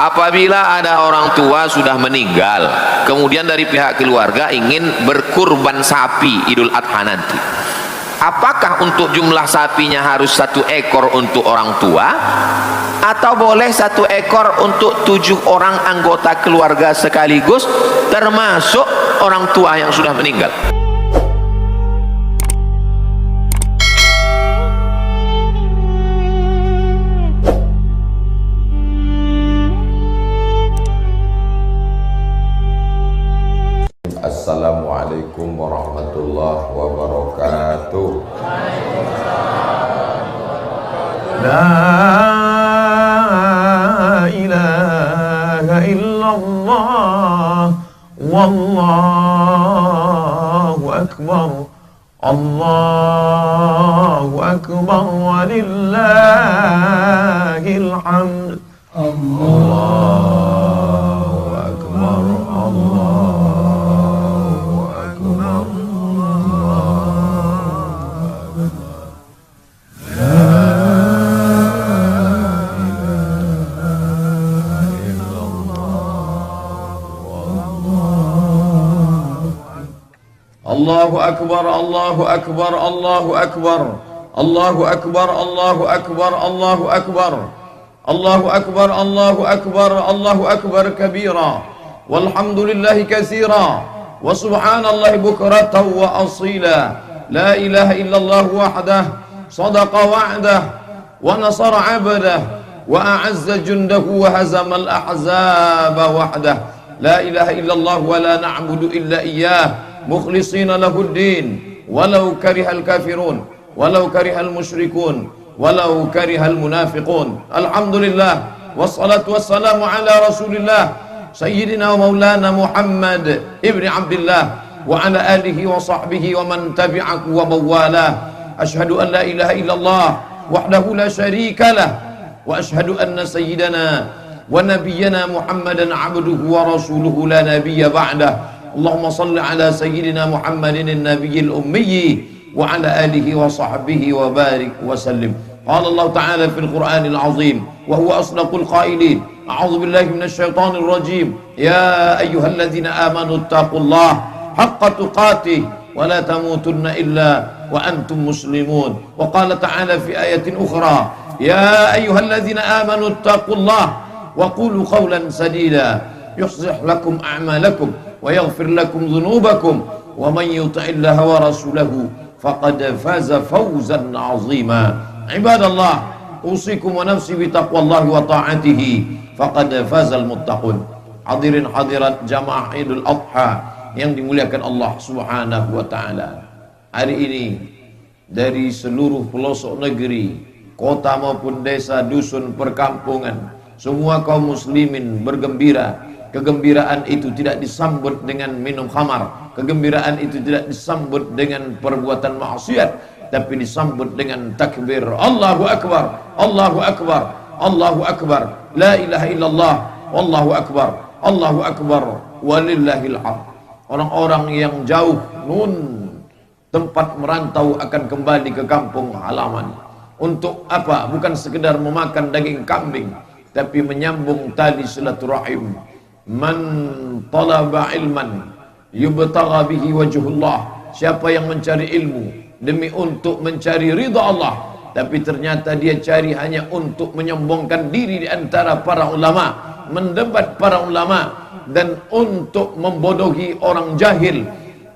Apabila ada orang tua sudah meninggal, kemudian dari pihak keluarga ingin berkurban sapi Idul Adha nanti, apakah untuk jumlah sapinya harus 1 ekor untuk orang tua, atau boleh 1 ekor untuk 7 orang anggota keluarga sekaligus, termasuk orang tua yang sudah meninggal? Assalamualaikum warahmatullahi wabarakatuh. La ilaha illallah wallahu akbar, Allahu akbar walillahil hamd. Allahu akbar, Allahu akbar, Allahu akbar. La ilaha illallah Allahu akbar, Allahu akbar, Allahu akbar, Allahu akbar, Allahu akbar, Allahu akbar, Allahu akbar, Allahu akbar, Allahu akbar kabira, walhamdulillahi katsira, wa subhanallahi bukratan wa asila. La ilaha illallah wahdah, sadaqa wa'dah, wa nasara 'abdah, wa a'azza jundahu wa hazama al-ahzaba wahdah. La ilaha illallah wa la na'budu illa iyyah, mukhlishina lahuddin, walau karihal kafirun, walau karihal musyrikun, walau karihal munafiqun. Alhamdulillah, wassalatu wassalamu ala rasulillah sayyidina wa maulana Muhammad ibni Abdillah wa ala alihi wa sahbihi wa man tabi'aku wa mawalah. Ashhadu an la ilaha illallah wahdahu la syarika lah, wa ashhadu anna sayyidana wa nabiyyana Muhammadan abduhu wa rasuluhu la nabiyya ba'dah. Allahumma salli ala sayyidina Muhammadin an-nabiyil ummi wa ala alihi wa sahbihi wa barik wa sallim. Qala Allah ta'ala fil Qur'anil azim wa huwa asdaqul qailin. A'udzu billahi minasy syaithanir rajim. Ya ayyuhalladzina amanu taqullaha haqqa tuqatih wa la tamutunna illa wa antum muslimun. Wa qala ta'ala fi ayatin ukhra, ya ayyuhalladzina amanu taqullaha wa qulu qawlan sadida yuslih lakum a'malakum wa yaghfir lakum dhunubakum wa man yuti'illaha wa rasulahu faqad faza fawzan 'azima. Ibadallah, usikum wa nafsi bi taqwallahi wa ta'atihi faqad fazal muttaqun. Hadirin hadirat jamaah Idul Adha yang dimuliakan Allah Subhanahu wa taala. Hari ini dari seluruh pelosok negeri, kota maupun desa, dusun, perkampungan, semua kaum muslimin bergembira. Kegembiraan itu tidak disambut dengan minum khamar, kegembiraan itu tidak disambut dengan perbuatan maksiat, tapi disambut dengan takbir Allahu akbar, Allahu akbar, Allahu akbar, la ilaha illallah, wallahu akbar, Allahu akbar, walillahil hamd. Orang-orang yang jauh tempat merantau akan kembali ke kampung halaman. Untuk apa? Bukan sekedar memakan daging kambing, tapi menyambung tali silaturahim. Man talaba ilman yubtagha bihi wajhullah. Siapa yang mencari ilmu demi untuk mencari ridha Allah, tapi ternyata dia cari hanya untuk menyombongkan diri di antara para ulama, mendebat para ulama, dan untuk membodohi orang jahil,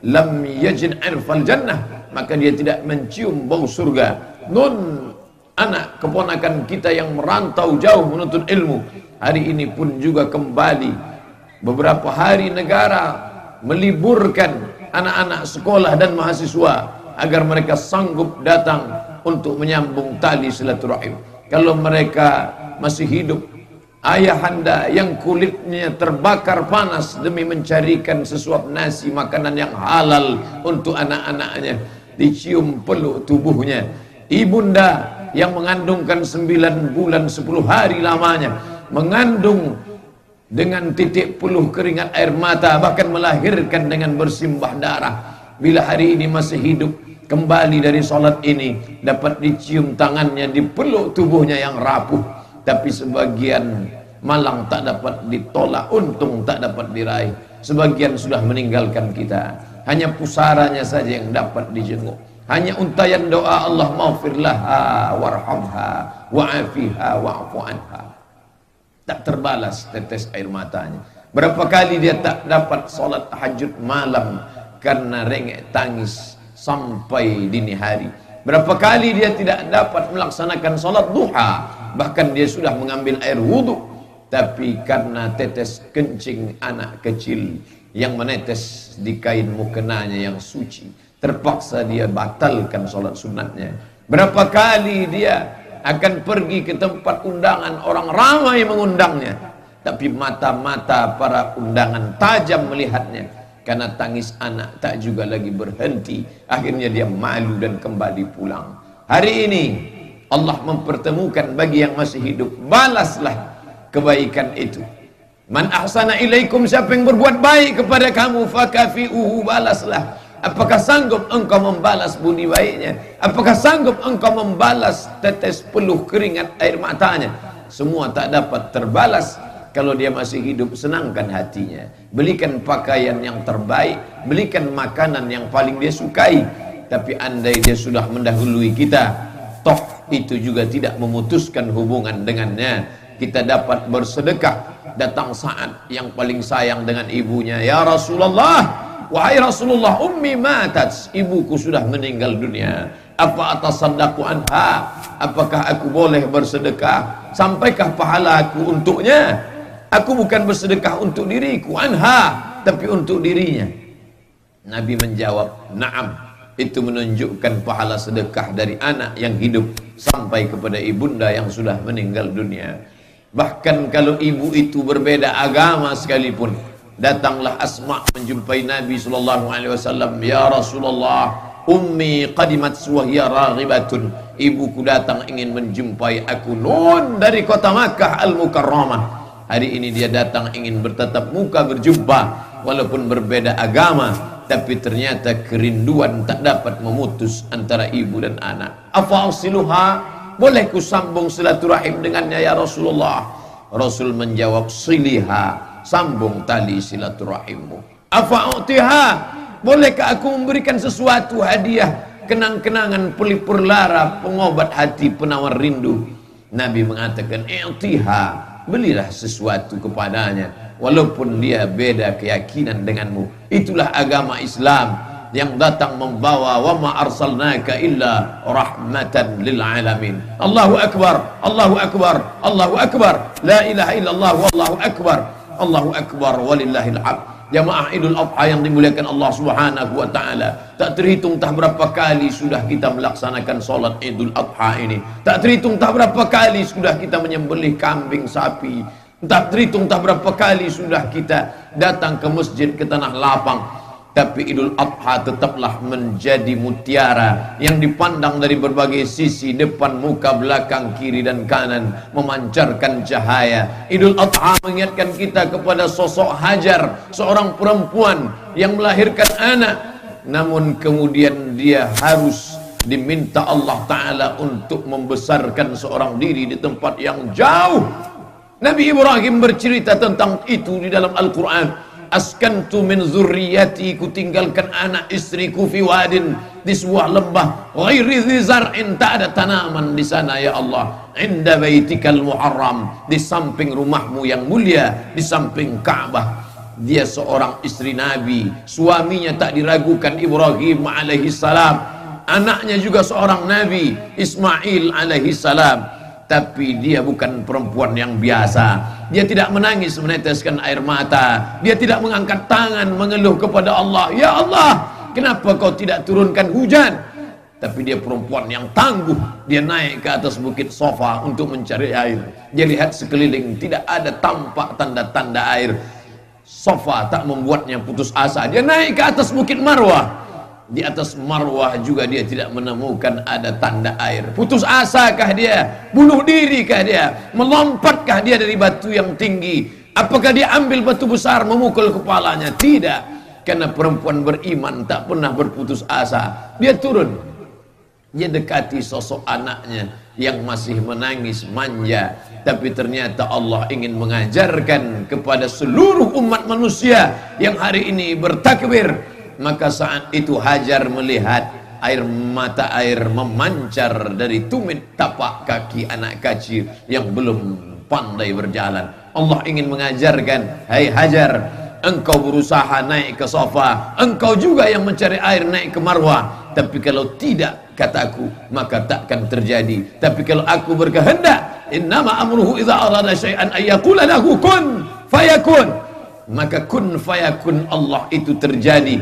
lam yajid irfal jannah, maka dia tidak mencium bau surga. Anak keponakan kita yang merantau jauh menuntut ilmu, hari ini pun juga kembali. Beberapa hari negara meliburkan anak-anak sekolah dan mahasiswa agar mereka sanggup datang untuk menyambung tali silaturahim. Kalau mereka masih hidup, ayahanda yang kulitnya terbakar panas demi mencarikan sesuap nasi makanan yang halal untuk anak-anaknya, dicium peluk tubuhnya. Ibunda yang mengandungkan 9 bulan 10 hari lamanya, mengandung dengan titik peluh keringat air mata, bahkan melahirkan dengan bersimbah darah. Bila hari ini masih hidup, kembali dari sholat ini, dapat dicium tangannya, dipeluk tubuhnya yang rapuh. Tapi sebagian Malang tak dapat ditolak, untung tak dapat diraih. Sebagian sudah meninggalkan kita, hanya pusaranya saja yang dapat dijenguk. Hanya untayan doa Allah maghfirlaha warhamha wa'afiha wa'fu anha. Tak terbalas tetes air matanya. Berapa kali dia tak dapat solat tahajud malam karena rengek tangis sampai dini hari. Berapa kali dia tidak dapat melaksanakan solat duha, bahkan dia sudah mengambil air wudhu, tapi karena tetes kencing anak kecil yang menetes di kain mukenanya yang suci, terpaksa dia batalkan solat sunatnya. Berapa kali dia akan pergi ke tempat undangan, orang ramai mengundangnya, tapi mata-mata para undangan tajam melihatnya. Karena tangis anak tak juga lagi berhenti, akhirnya dia malu dan kembali pulang. Hari ini Allah mempertemukan bagi yang masih hidup, balaslah kebaikan itu. Man ahsana ilaikum, siapa yang berbuat baik kepada kamu, fakafi'uhu, balaslah. Apakah sanggup engkau membalas budi baiknya? Apakah sanggup engkau membalas tetes peluh keringat air matanya? Semua tak dapat terbalas. Kalau dia masih hidup, senangkan hatinya, belikan pakaian yang terbaik, belikan makanan yang paling dia sukai. Tapi andai dia sudah mendahului kita, toh itu juga tidak memutuskan hubungan dengannya. Kita dapat bersedekah. Datang saat yang paling sayang dengan ibunya, ya Rasulullah, wahai Rasulullah, ummi matat, ibuku sudah meninggal dunia. Apa atasaddaqu anha? Apakah aku boleh bersedekah? Sampaikah pahala aku untuknya? Aku bukan bersedekah untuk diriku, anha, tapi untuk dirinya. Nabi menjawab, na'am. Itu menunjukkan pahala sedekah dari anak yang hidup sampai kepada ibunda yang sudah meninggal dunia. Bahkan kalau ibu itu berbeda agama sekalipun, datanglah Asma menjumpai Nabi SAW. Ya Rasulullah, ummi qadimat wahya raghibatun. Ibuku datang ingin menjumpai aku, nun dari kota Makkah Al-Mukarramah. Hari ini dia datang ingin bertatap muka, berjumpa, walaupun berbeda agama, tapi ternyata kerinduan tak dapat memutus antara ibu dan anak. Afa'asiluha, boleh ku sambung silaturahim dengannya ya Rasulullah? Rasul menjawab, siliha, sambung tali silaturahimmu. Afa'utiha, bolehkah aku memberikan sesuatu hadiah, kenang-kenangan pelipur lara, pengobat hati, penawar rindu? Nabi mengatakan, i'tiha, belilah sesuatu kepadanya, walaupun dia beda keyakinan denganmu. Itulah agama Islam yang datang membawa wa ma arsalnaka illa rahmatan lil alamin. Allahu akbar, Allahu akbar, Allahu akbar, la ilaha illallah wallahu akbar, Allahu akbar walillahil hamd. Jamaah Idul Adha yang dimuliakan Allah Subhanahu wa taala, tak terhitung tak berapa kali sudah kita melaksanakan salat Idul Adha ini. Tak terhitung tak berapa kali sudah kita menyembelih kambing, sapi. Tak terhitung tak berapa kali sudah kita datang ke masjid, ke tanah lapang. Tapi Idul Adha tetaplah menjadi mutiara yang dipandang dari berbagai sisi, depan, muka, belakang, kiri dan kanan, memancarkan cahaya. Idul Adha mengingatkan kita kepada sosok Hajar, seorang perempuan yang melahirkan anak, namun kemudian dia harus diminta Allah Ta'ala untuk membesarkan seorang diri di tempat yang jauh. Nabi Ibrahim bercerita tentang itu di dalam Al-Quran. Askantu min zurriyati, ku tinggalkan anak istriku fi wadin, di sebuah lembah, ghairi dzi zar'in, tak ada tanaman di sana ya Allah, inda baitikal muharram, di samping rumahmu yang mulia, di samping Ka'bah. Dia seorang istri Nabi, suaminya tak diragukan Ibrahim alaihi salam, anaknya juga seorang Nabi Ismail alaihi salam. Tapi dia bukan perempuan yang biasa. Dia tidak menangis meneteskan air mata. Dia tidak mengangkat tangan mengeluh kepada Allah, ya Allah, kenapa kau tidak turunkan hujan? Tapi dia perempuan yang tangguh. Dia naik ke atas bukit Safa untuk mencari air. Dia lihat sekeliling, tidak ada tampak tanda-tanda air. Safa tak membuatnya putus asa. Dia naik ke atas bukit Marwah. Di atas Marwah juga dia tidak menemukan ada tanda air. Putus asakah dia? Bunuh dirikah dia? Melompatkah dia dari batu yang tinggi? Apakah dia ambil batu besar memukul kepalanya? Tidak. Karena perempuan beriman tak pernah berputus asa. Dia turun Dia dekati sosok anaknya yang masih menangis manja, tapi ternyata Allah ingin mengajarkan kepada seluruh umat manusia yang hari ini bertakbir. Maka saat itu Hajar melihat air mata air memancar dari tumit tapak kaki anak kecil yang belum pandai berjalan. Allah ingin mengajarkan, hai Hajar, engkau berusaha naik ke sofa, engkau juga yang mencari air naik ke marwah, tapi kalau tidak kataku maka takkan terjadi. Tapi kalau aku berkehendak, innama amruhu idza arada syai'an ayyaqula lahu kun fayakun, maka kun fayakun Allah itu terjadi.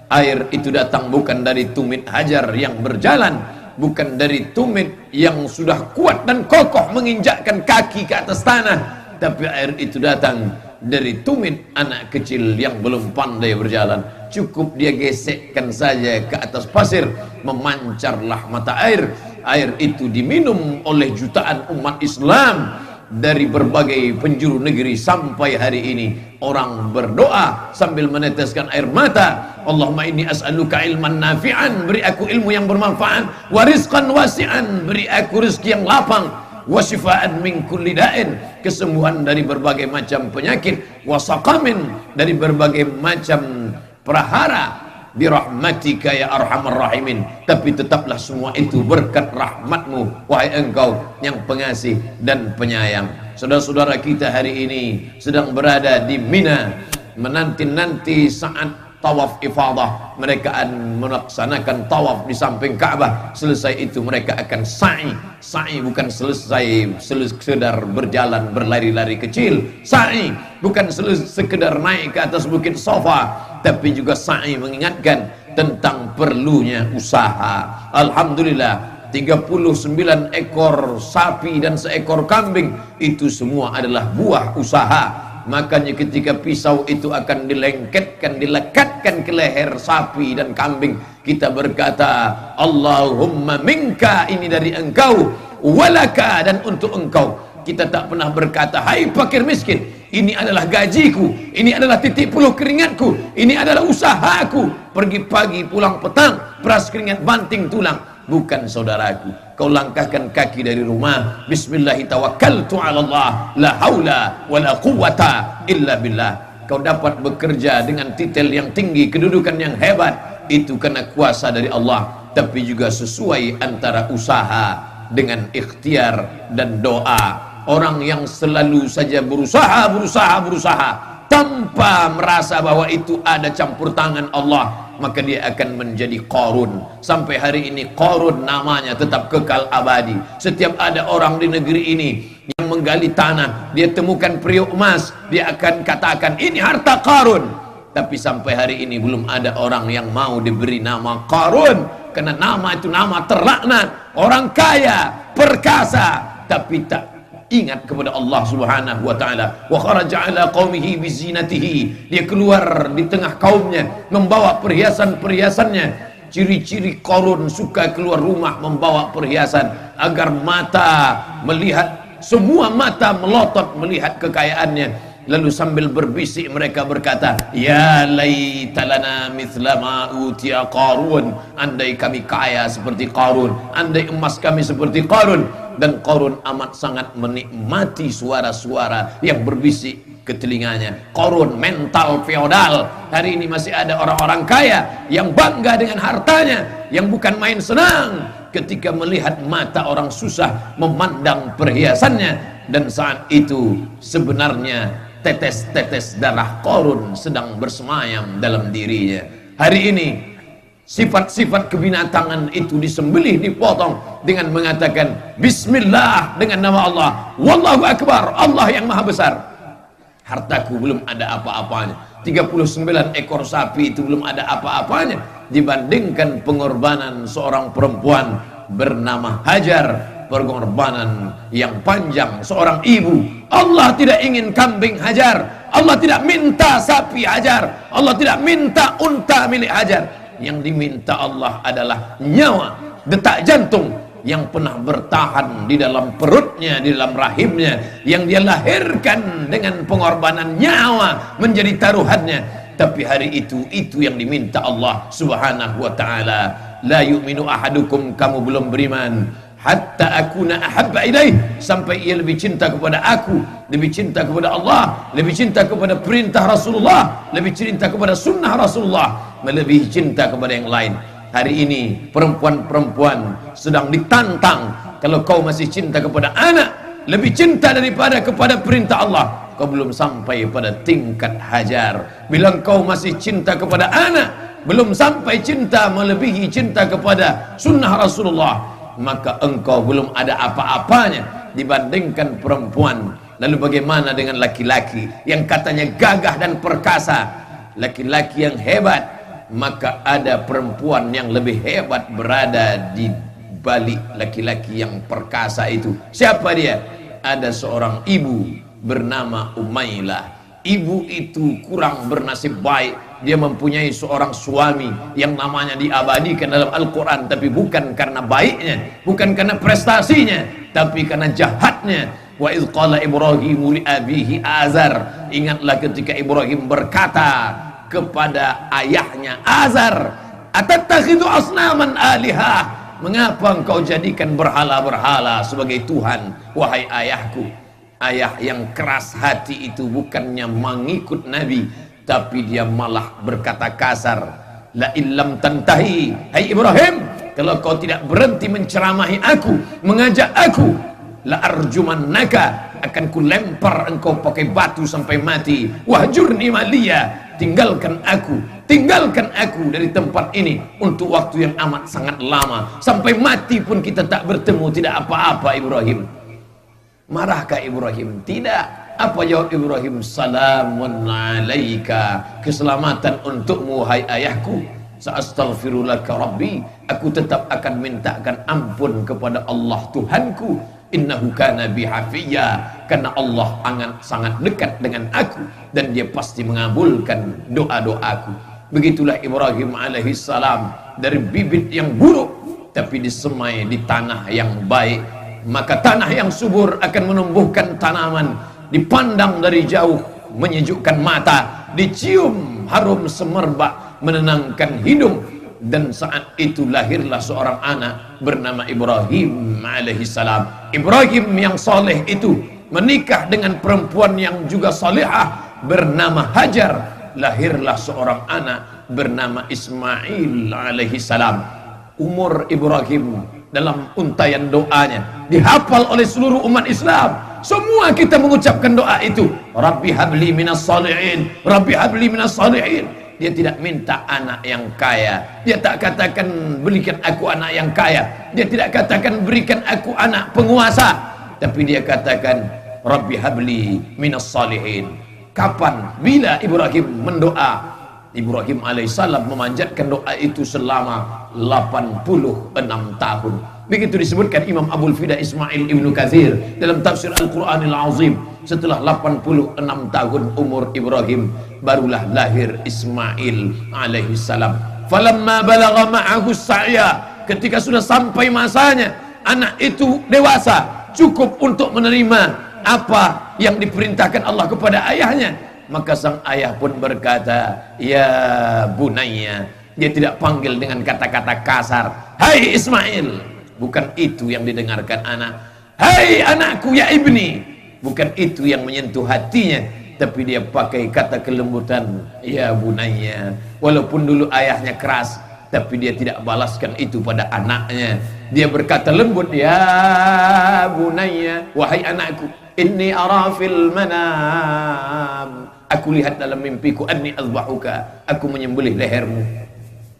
Air itu datang bukan dari tumit Hajar yang berjalan, bukan dari tumit yang sudah kuat dan kokoh menginjakkan kaki ke atas tanah, tapi air itu datang dari tumit anak kecil yang belum pandai berjalan. Cukup dia gesekkan saja ke atas pasir, memancarlah mata air. Air itu diminum oleh jutaan umat Islam dari berbagai penjuru negeri. Sampai hari ini orang berdoa sambil meneteskan air mata, Allahumma inni as'aluka ilman nafi'an, beri aku ilmu yang bermanfaat, wa rizqan wasi'an, beri aku rezeki yang lapang, wa shifaan min kulli da'in, kesembuhan dari berbagai macam penyakit, wa saqamin, dari berbagai macam prahara, birahmatika ya arhamar rahimin. Tapi tetaplah semua itu berkat rahmatmu, wahai engkau yang pengasih dan penyayang. Saudara-saudara kita hari ini sedang berada di Mina, menanti-nanti saat tawaf ifadah. Mereka akan melaksanakan tawaf di samping Ka'bah. Selesai itu mereka akan sa'i. Sa'i bukan sekedar berjalan berlari-lari kecil. Sa'i bukan sekedar naik ke atas bukit Safa, tapi juga sa'i mengingatkan tentang perlunya usaha. Alhamdulillah, 39 ekor sapi dan seekor kambing itu semua adalah buah usaha. Makanya ketika pisau itu akan dilengketkan, dilekatkan ke leher sapi dan kambing, kita berkata, Allahumma minka, ini dari engkau, walaka, dan untuk engkau. Kita tak pernah berkata, hai fakir miskin, ini adalah gajiku, ini adalah titik puluh keringatku, ini adalah usahaku, pergi pagi pulang petang, peras keringat banting tulang. Bukan, saudaraku, kau langkahkan kaki dari rumah, bismillahi tawakkaltu ala Allah, la haula wa la quwata illa billah. Kau dapat bekerja dengan titel yang tinggi, kedudukan yang hebat, itu karena kuasa dari Allah. Tapi juga sesuai antara usaha dengan ikhtiar dan doa. Orang yang selalu saja berusaha tanpa merasa bahwa itu ada campur tangan Allah, maka dia akan menjadi Qarun. Sampai hari ini Qarun namanya tetap kekal abadi. Setiap ada orang di negeri ini yang menggali tanah, dia temukan periuk emas, dia akan katakan ini harta Qarun. Tapi sampai hari ini belum ada orang yang mau diberi nama Qarun, karena nama itu nama terlaknat. Orang kaya, perkasa, tapi tak ingat kepada Allah Subhanahu wa taala. Wa kharaja ala qaumihi bizinatihi, dia keluar di tengah kaumnya membawa perhiasan-perhiasannya. Ciri-ciri Qarun suka keluar rumah membawa perhiasan agar mata melihat, semua mata melotot melihat kekayaannya. Lalu sambil berbisik mereka berkata, ya laitalana mithla ma utiya Qarun, andai kami kaya seperti Qarun, andai emas kami seperti Qarun. Dan Qarun amat sangat menikmati suara-suara yang berbisik ke telinganya. Qarun mental feodal. Hari ini masih ada orang-orang kaya yang bangga dengan hartanya, yang bukan main senang ketika melihat mata orang susah memandang perhiasannya. Dan saat itu sebenarnya tetes-tetes darah Qarun sedang bersemayam dalam dirinya. Hari ini sifat-sifat kebinatangan itu disembelih, dipotong dengan mengatakan bismillah, dengan nama Allah, wallahu akbar, Allah yang maha besar. Hartaku belum ada apa-apanya, 39 ekor sapi itu belum ada apa-apanya dibandingkan pengorbanan seorang perempuan bernama Hajar, pengorbanan yang panjang seorang ibu. Allah tidak ingin kambing Hajar, Allah tidak minta sapi Hajar, Allah tidak minta unta milik Hajar. Yang diminta Allah adalah nyawa, detak jantung yang pernah bertahan di dalam perutnya, di dalam rahimnya, yang dia lahirkan dengan pengorbanan nyawa menjadi taruhannya. Tapi hari itu yang diminta Allah Subhanahu wa taala. la yu'minu ahadukum, kamu belum beriman, hatta akuna ahabba ilaih, sampai ia lebih cinta kepada aku, lebih cinta kepada Allah, lebih cinta kepada perintah Rasulullah, lebih cinta kepada sunnah Rasulullah, melebihi cinta kepada yang lain. Hari ini perempuan-perempuan sedang ditantang, kalau kau masih cinta kepada anak lebih cinta daripada kepada perintah Allah, kau belum sampai pada tingkat hajar. Bila kau masih cinta kepada anak, belum sampai cinta melebihi cinta kepada sunnah Rasulullah, maka engkau belum ada apa-apanya dibandingkan perempuan. Lalu bagaimana dengan laki-laki yang katanya gagah dan perkasa, laki-laki yang hebat? Maka ada perempuan yang lebih hebat berada di balik laki-laki yang perkasa itu. Siapa dia? Ada seorang ibu bernama Umailah. Ibu itu kurang bernasib baik. Dia mempunyai seorang suami yang namanya diabadikan dalam Al-Quran, tapi bukan karena baiknya, bukan karena prestasinya, tapi karena jahatnya. Wa idh qala Ibrahimu li abihi Azar, ingatlah ketika Ibrahim berkata kepada ayahnya Azar, atattakhidhu asnaman alihah, mengapa engkau jadikan berhala-berhala sebagai Tuhan, wahai ayahku? Ayah yang keras hati itu bukannya mengikut Nabi, tapi dia malah berkata kasar, la illam tantahi, hai Ibrahim, kalau kau tidak berhenti menceramahi aku, mengajak aku, la arjumannaka, akan ku lempar engkau pakai batu sampai mati. Wahjurni maliya, tinggalkan aku dari tempat ini untuk waktu yang amat sangat lama, sampai mati pun kita tak bertemu, tidak apa-apa Ibrahim. Marahkah Ibrahim? Tidak. Apa jawab Ibrahim? Salamun alaika, keselamatan untukmu hai ayahku. Sa'astaghfirulaka rabbi, aku tetap akan mintakan ampun kepada Allah Tuhanku. Innahu kana bi hafiyya, karena Allah sangat dekat dengan aku dan dia pasti mengabulkan doa-doaku. Begitulah Ibrahim alaihi salam, dari bibit yang buruk tapi disemai di tanah yang baik. Maka tanah yang subur akan menumbuhkan tanaman, dipandang dari jauh menyejukkan mata, dicium harum semerbak menenangkan hidung. Dan saat itu lahirlah seorang anak bernama Ibrahim alaihissalam. Ibrahim yang soleh itu menikah dengan perempuan yang juga solehah bernama Hajar. Lahirlah seorang anak bernama Ismail alaihissalam. Umur Ibrahim dalam untayan doanya dihafal oleh seluruh umat Islam. Semua kita mengucapkan doa itu, Rabbi habli minas salihin, Rabbi habli minas salihin. Dia tidak minta anak yang kaya, dia tak katakan berikan aku anak yang kaya, dia tidak katakan berikan aku anak penguasa, tapi dia katakan Rabbi habli minas salihin. Kapan? Bila Ibrahim mendoa. Ibrahim alaihissalam memanjatkan doa itu selama 86 tahun. Begitu disebutkan Imam Abul Fida Ismail Ibnu Katsir dalam tafsir Al-Quranil Azim. Setelah 86 tahun umur Ibrahim, barulah lahir Ismail alaihissalam. Falamma balagha ma'ahu sa'ya, ketika sudah sampai masanya anak itu dewasa, cukup untuk menerima apa yang diperintahkan Allah kepada ayahnya, maka sang ayah pun berkata, ya bunayya. Dia tidak panggil dengan kata-kata kasar, hai Ismail, bukan itu yang didengarkan anak. Hai anakku ya ibni, bukan itu yang menyentuh hatinya, tapi dia pakai kata kelembutan, ya bunayya. Walaupun dulu ayahnya keras, tapi dia tidak balaskan itu pada anaknya. Dia berkata lembut, ya bunayya, wahai anakku, inni ara fil manam, aku lihat dalam mimpiku, anni azbahuka, aku menyembelih lehermu.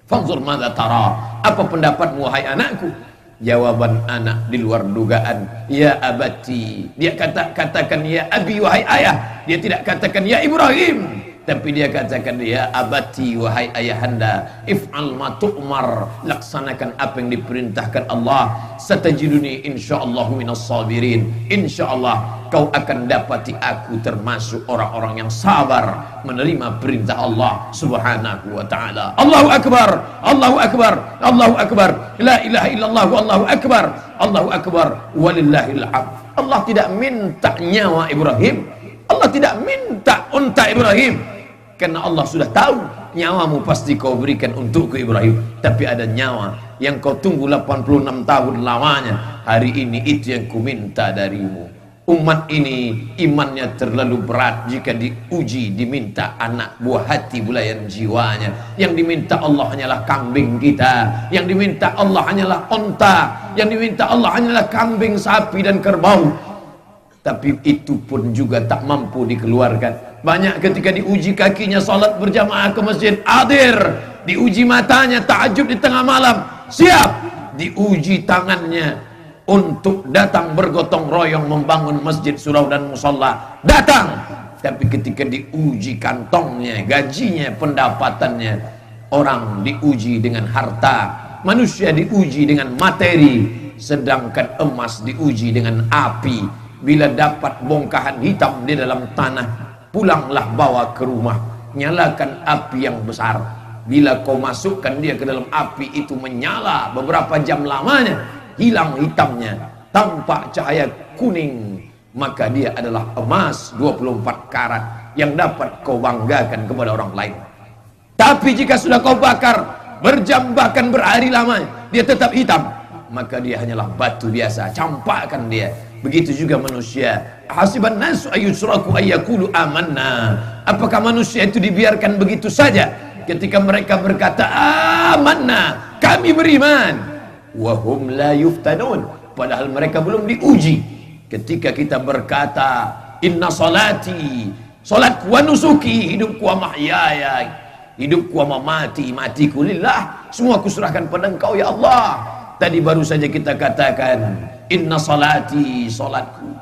Fanzur madza tara, apa pendapatmu wahai anakku? Jawaban anak di luar dugaan, ya abati. Dia katakan ya abi, wahai ayah. Dia tidak katakan ya Ibrahim, tapi dia katakan ya abati, wahai ayahanda. If'al ma tu'mar, laksanakan apa yang diperintahkan Allah. Satajiduni insyaallah minas sabirin, insyaallah kau akan dapati aku termasuk orang-orang yang sabar menerima perintah Allah subhanahu wa ta'ala. Allahu akbar, Allahu akbar, Allahu akbar, la ilaha illallah, Allahu akbar, Allahu akbar, walillahil hamd. Allah tidak minta nyawa Ibrahim, Allah tidak minta unta Ibrahim, karena Allah sudah tahu nyawamu pasti kau berikan untukku Ibrahim. Tapi ada nyawa yang kau tunggu 86 tahun lamanya. Hari ini itu yang ku minta darimu. Umat ini imannya terlalu berat jika diuji, diminta anak buah hati bulayan jiwanya. Yang diminta Allah hanyalah kambing kita, yang diminta Allah hanyalah onta, yang diminta Allah hanyalah kambing, sapi dan kerbau. Tapi itu pun juga tak mampu dikeluarkan. Banyak ketika diuji kakinya salat berjamaah ke masjid, hadir. Diuji matanya tahajud di tengah malam, siap. Diuji tangannya untuk datang bergotong royong membangun masjid, surau dan musalla, datang. Tapi ketika diuji kantongnya, gajinya, pendapatannya, orang diuji dengan harta, manusia diuji dengan materi, sedangkan emas diuji dengan api. Bila dapat bongkahan hitam di dalam tanah, pulanglah bawa ke rumah, nyalakan api yang besar. Bila kau masukkan dia ke dalam api itu, menyala beberapa jam lamanya, hilang hitamnya, tampak cahaya kuning, maka dia adalah emas 24 karat yang dapat kau banggakan kepada orang lain. Tapi jika sudah kau bakar berjam bahkan berhari lamanya, dia tetap hitam, maka dia hanyalah batu biasa, campakkan dia. Begitu juga manusia. Hasiban nasu ayyusraku ayyakulu amanna. Apakah manusia itu dibiarkan begitu saja ketika mereka berkata amanna, kami beriman, wahum la yuftanun, padahal mereka belum diuji. Ketika kita berkata inna salati, salatku wa nusuki, hidupku wa mahyaya, hidupku wa mamati, matiku lillah, semua kuserahkan pada Engkau ya Allah. Tadi baru saja kita katakan inna salati, salatku.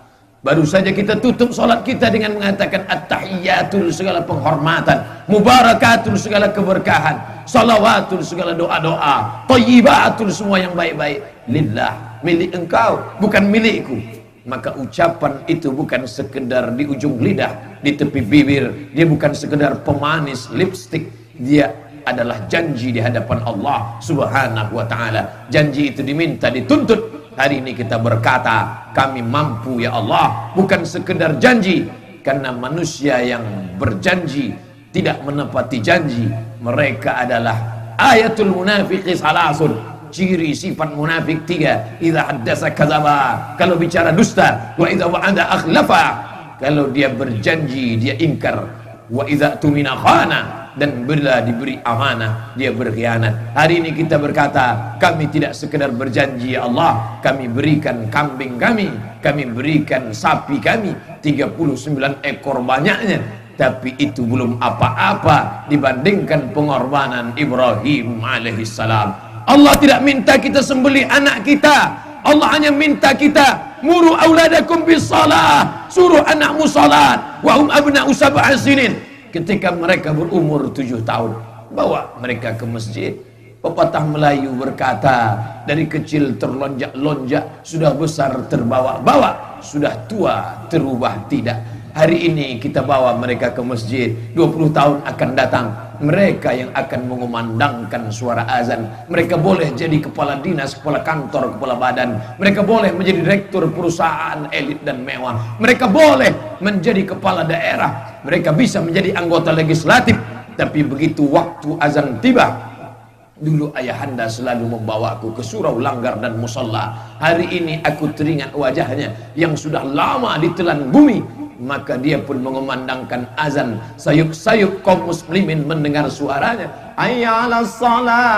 Baru saja kita tutup salat kita dengan mengatakan at-tahiyyatul, segala penghormatan, mubarakatul, segala keberkahan, salawatul, segala doa-doa, thayyibatul, semua yang baik-baik, lillah, milik Engkau, bukan milikku. Maka ucapan itu bukan sekedar di ujung lidah, di tepi bibir, dia bukan sekedar pemanis lipstik, dia adalah janji di hadapan Allah Subhanahu wa ta'ala. Janji itu diminta, dituntut. Hari ini kita berkata kami mampu ya Allah, bukan sekedar janji, karena manusia yang berjanji tidak menepati janji, mereka adalah ayatul munafiqi salasun, ciri sifat munafik 3. Idza haddasa kadzaba, kalau bicara dusta, wa idza wa'ada akhlafa, kalau dia berjanji dia ingkar, wa idza tumina khana, dan bila diberi amanah dia berkhianat. Hari ini kita berkata kami tidak sekedar berjanji ya Allah, kami berikan kambing kami berikan sapi kami 39 ekor banyaknya, tapi itu belum apa-apa dibandingkan pengorbanan Ibrahim alaihissalam. Allah tidak minta kita sembelih anak kita, Allah hanya minta kita muru auladakum bis salah, suruh anakmu salat, wa hum abna'u sab'a sinin. Ketika mereka berumur 7 tahun, bawa mereka ke masjid. Pepatah Melayu berkata, dari kecil terlonjak-lonjak, sudah besar terbawa-bawa, sudah tua terubah tidak. Hari ini kita bawa mereka ke masjid, 20 tahun akan datang, mereka yang akan mengumandangkan suara azan. Mereka boleh jadi kepala dinas, kepala kantor, kepala badan. Mereka boleh menjadi direktur perusahaan elit dan mewah. Mereka boleh menjadi kepala daerah. Mereka bisa menjadi anggota legislatif. Tapi begitu waktu azan tiba, dulu ayahanda selalu membawaku ke surau, langgar dan musalla. Hari ini aku teringat wajahnya yang sudah lama ditelan bumi. Maka dia pun mengumandangkan azan. Sayup-sayup kaum muslimin mendengar suaranya, hayya 'alas shalah,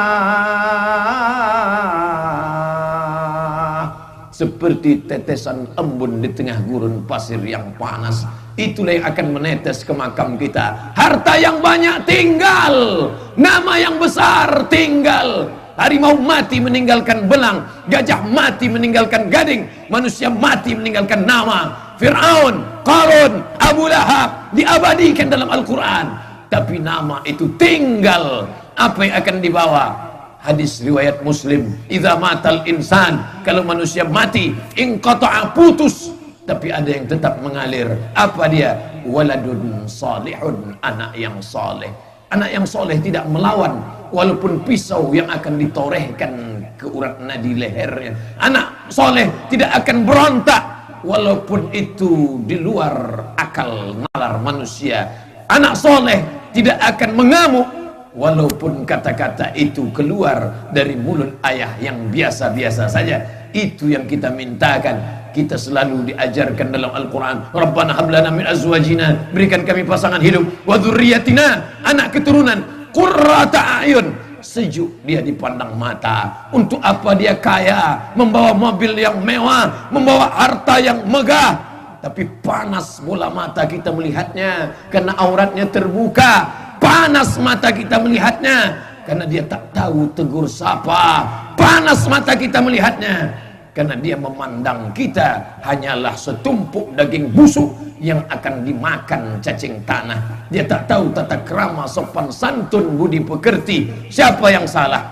seperti tetesan embun di tengah gurun pasir yang panas. Itulah yang akan menetes ke makam kita. Harta yang banyak tinggal, nama yang besar tinggal. Harimau mati meninggalkan belang, gajah mati meninggalkan gading, manusia mati meninggalkan nama. Fir'aun, Qarun, Abu Lahab diabadikan dalam Al-Quran, tapi nama itu tinggal. Apa yang akan dibawa? Hadis riwayat Muslim, idza matal insan, kalau manusia mati, inqata'a, putus, tapi ada yang tetap mengalir. Apa dia? Waladun salihun, anak yang soleh. Anak yang soleh tidak melawan, walaupun pisau yang akan ditorehkan ke urat nadi lehernya. Anak soleh tidak akan berontak, walaupun itu di luar akal nalar manusia. Anak soleh tidak akan mengamuk, walaupun kata-kata itu keluar dari mulut ayah yang biasa-biasa saja. Itu yang kita mintakan. Kita selalu diajarkan dalam Al-Quran, Rabbana hablana min azwajina, berikan kami pasangan hidup, wa dzurriyyatina, anak keturunan, qurrata a'yun, sejuk dia dipandang mata. Untuk apa dia kaya, membawa mobil yang mewah, membawa harta yang megah, tapi panas bola mata kita melihatnya karena auratnya terbuka. Panas mata kita melihatnya karena dia tak tahu tegur sapa. Panas mata kita melihatnya karena dia memandang kita hanyalah setumpuk daging busuk yang akan dimakan cacing tanah. Dia tak tahu tata krama, sopan santun, budi pekerti. Siapa yang salah?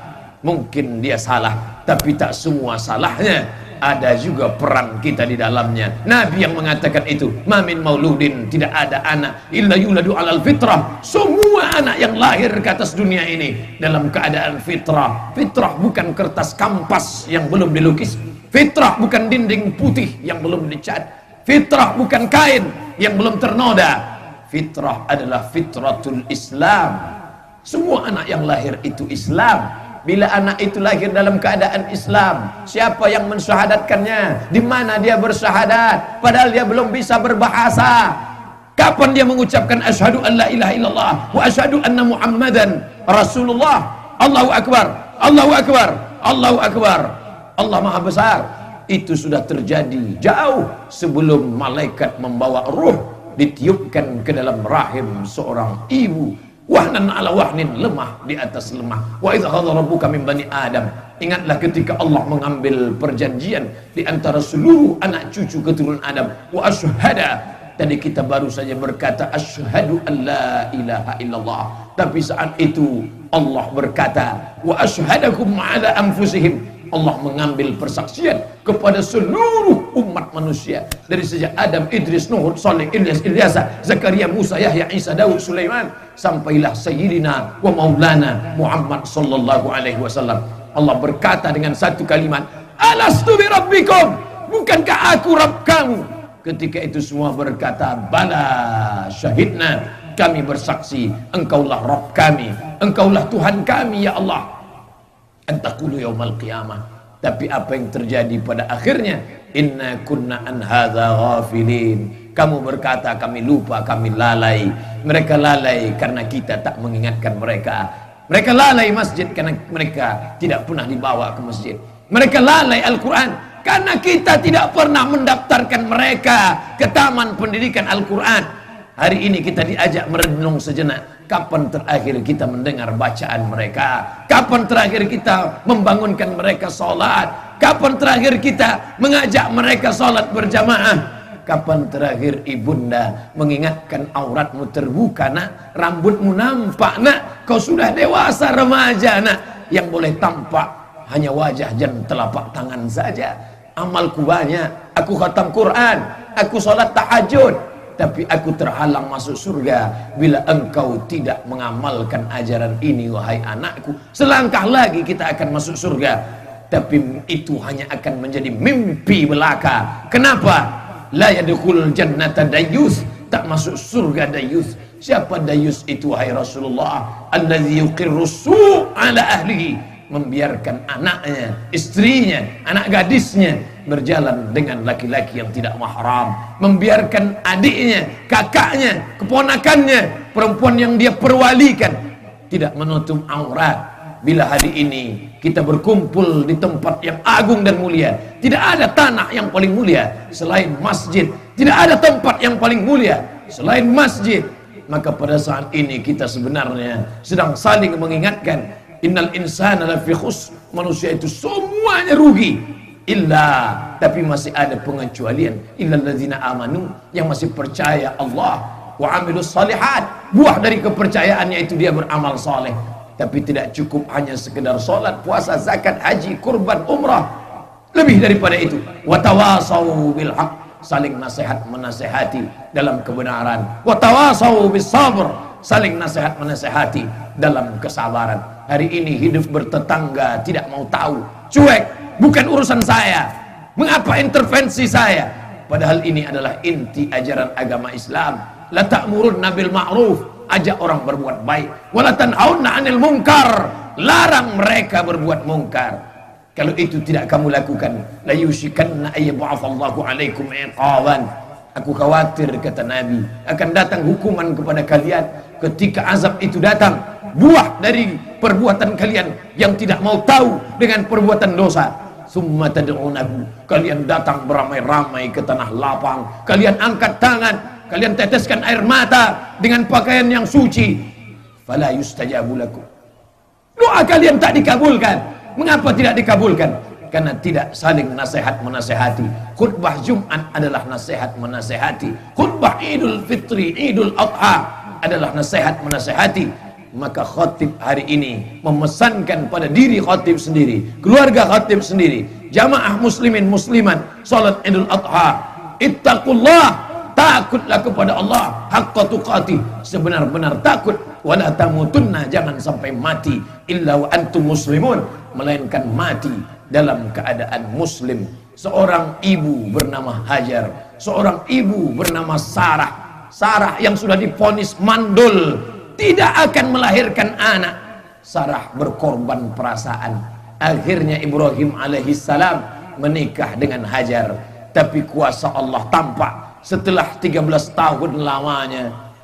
Mungkin dia salah, tapi tak semua salahnya. Ada juga peran kita di dalamnya. Nabi yang mengatakan itu, mamin mauludin, tidak ada anak illa yuladu alal fitrah. Semua anak yang lahir ke atas dunia ini dalam keadaan fitrah. Fitrah bukan kertas kampas yang belum dilukis. Fitrah bukan dinding putih yang belum dicat. Fitrah bukan kain yang belum ternoda. Fitrah adalah fitratul Islam. Semua anak yang lahir itu Islam. Bila anak itu lahir dalam keadaan Islam, siapa yang mensyahadatkannya? Di mana dia bersyahadat? Padahal dia belum bisa berbahasa. Kapan dia mengucapkan asyhadu an la ilaha illallah wa asyhadu anna Muhammadan Rasulullah? Allahu akbar, Allahu akbar, Allahu akbar. Allah Maha Besar. Itu sudah terjadi jauh sebelum malaikat membawa ruh ditiupkan ke dalam rahim seorang ibu. Wahnan ala wahnin, lemah di atas lemah. Wa idza khadha rabbuka min bani Adam. Ingatlah ketika Allah mengambil perjanjian di antara seluruh anak cucu keturunan Adam. Wa asyhada. Tadi kita baru saja berkata asyhadu an la ilaha illallah. Tapi saat itu Allah berkata wa asyhadakum ala anfusihim. Allah mengambil persaksian kepada seluruh umat manusia dari sejak Adam, Idris, Nuh, Saleh, Ilyas, Ilyasa, Zakaria, Musa, Yahya, Isa, Daud, Sulaiman, sampailah Sayyidina wa Maulana Muhammad sallallahu alaihi wasallam. Allah berkata dengan satu kalimat, alastu bi rabbikum, bukankah aku Rabb kamu? Ketika itu semua berkata, bala syahidna, kami bersaksi engkaulah Rabb kami, engkaulah Tuhan kami ya Allah. Antakulu yaumal qiyamah. Tapi apa yang terjadi pada akhirnya? Inna kunna an hadza ghafilin. Kamu berkata kami lupa, kami lalai. Mereka lalai karena kita tak mengingatkan mereka. Mereka lalai masjid karena mereka tidak pernah dibawa ke masjid. Mereka lalai Al-Quran karena kita tidak pernah mendaftarkan mereka ke taman pendidikan Al-Quran. Hari ini kita diajak merenung sejenak. Kapan terakhir kita mendengar bacaan mereka? Kapan terakhir kita membangunkan mereka sholat? Kapan terakhir kita mengajak mereka sholat berjamaah? Kapan terakhir ibunda mengingatkan auratmu terbuka nak, rambutmu nampak nak, kau sudah dewasa remaja nak, yang boleh tampak hanya wajah dan telapak tangan saja. Amalku banyak, aku khatam Quran, aku sholat tahajud, tapi aku terhalang masuk surga bila engkau tidak mengamalkan ajaran ini wahai anakku. Selangkah lagi kita akan masuk surga, tapi itu hanya akan menjadi mimpi belaka. Kenapa? La yadkhulul jannata dayyus, tak masuk surga dayyus. Siapa dayyus itu wahai Rasulullah? Allazi yuqirru su'ala ahlihi, membiarkan anaknya, istrinya, anak gadisnya berjalan dengan laki-laki yang tidak mahram, membiarkan adiknya, kakaknya, keponakannya, perempuan yang dia perwalikan tidak menutup aurat. Bila hari ini kita berkumpul di tempat yang agung dan mulia, tidak ada tanah yang paling mulia selain masjid, tidak ada tempat yang paling mulia selain masjid, maka pada saat ini kita sebenarnya sedang saling mengingatkan, innal insana lafi khusr, manusia itu semuanya rugi, illa, tapi masih ada pengecualian, illal ladzina amanu, yang masih percaya Allah, wa amilus salihat, buah dari kepercayaannya itu dia beramal saleh. Tapi tidak cukup hanya sekedar sholat, puasa, zakat, haji, kurban, umrah, lebih daripada itu. Watawasau bil haq, saling nasihat menasehati dalam kebenaran. Watawasau bis sabr, saling nasihat menasehati dalam kesabaran. Hari ini hidup bertetangga tidak mau tahu, cuek, bukan urusan saya, mengapa intervensi saya? Padahal ini adalah inti ajaran agama Islam. La ta'murunna bil ma'ruf, ajak orang berbuat baik. Wala tanhauna 'anil munkar, larang mereka berbuat mungkar. Kalau itu tidak kamu lakukan, la yushikanna ayyab'atsallahu 'alaikum iqaban. Aku khawatir, kata Nabi, akan datang hukuman kepada kalian. Ketika azab itu datang, buah dari perbuatan kalian yang tidak mau tahu dengan perbuatan dosa. Summa tad'unahu, kalian datang beramai-ramai ke tanah lapang, kalian angkat tangan, kalian teteskan air mata dengan pakaian yang suci. Fala yustajabu lakum, doa kalian tak dikabulkan. Mengapa tidak dikabulkan? Karena tidak saling nasihat menasehati. Khutbah Jumat adalah nasihat menasehati. Khutbah Idul Fitri, Idul Adha adalah nasihat menasehati. Maka khatib hari ini memesankan pada diri khatib sendiri, keluarga khatib sendiri, jamaah muslimin muslimat salat Idul Adha, ittaqullah, takutlah kepada Allah haqqa tuqatih, sebenar-benar takut. Wala tamutunna, jangan sampai mati illa wa antum muslimun, melainkan mati dalam keadaan muslim. Seorang ibu bernama Hajar, seorang ibu bernama Sarah. Sarah yang sudah divonis mandul, tidak akan melahirkan anak. Sarah berkorban perasaan. Akhirnya Ibrahim alaihissalam menikah dengan Hajar. Tapi kuasa Allah tampak. Setelah 13 tahun lamanya,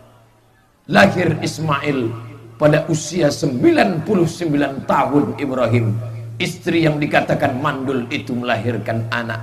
lahir Ismail pada usia 99 tahun. Ibrahim, istri yang dikatakan mandul itu, melahirkan anak.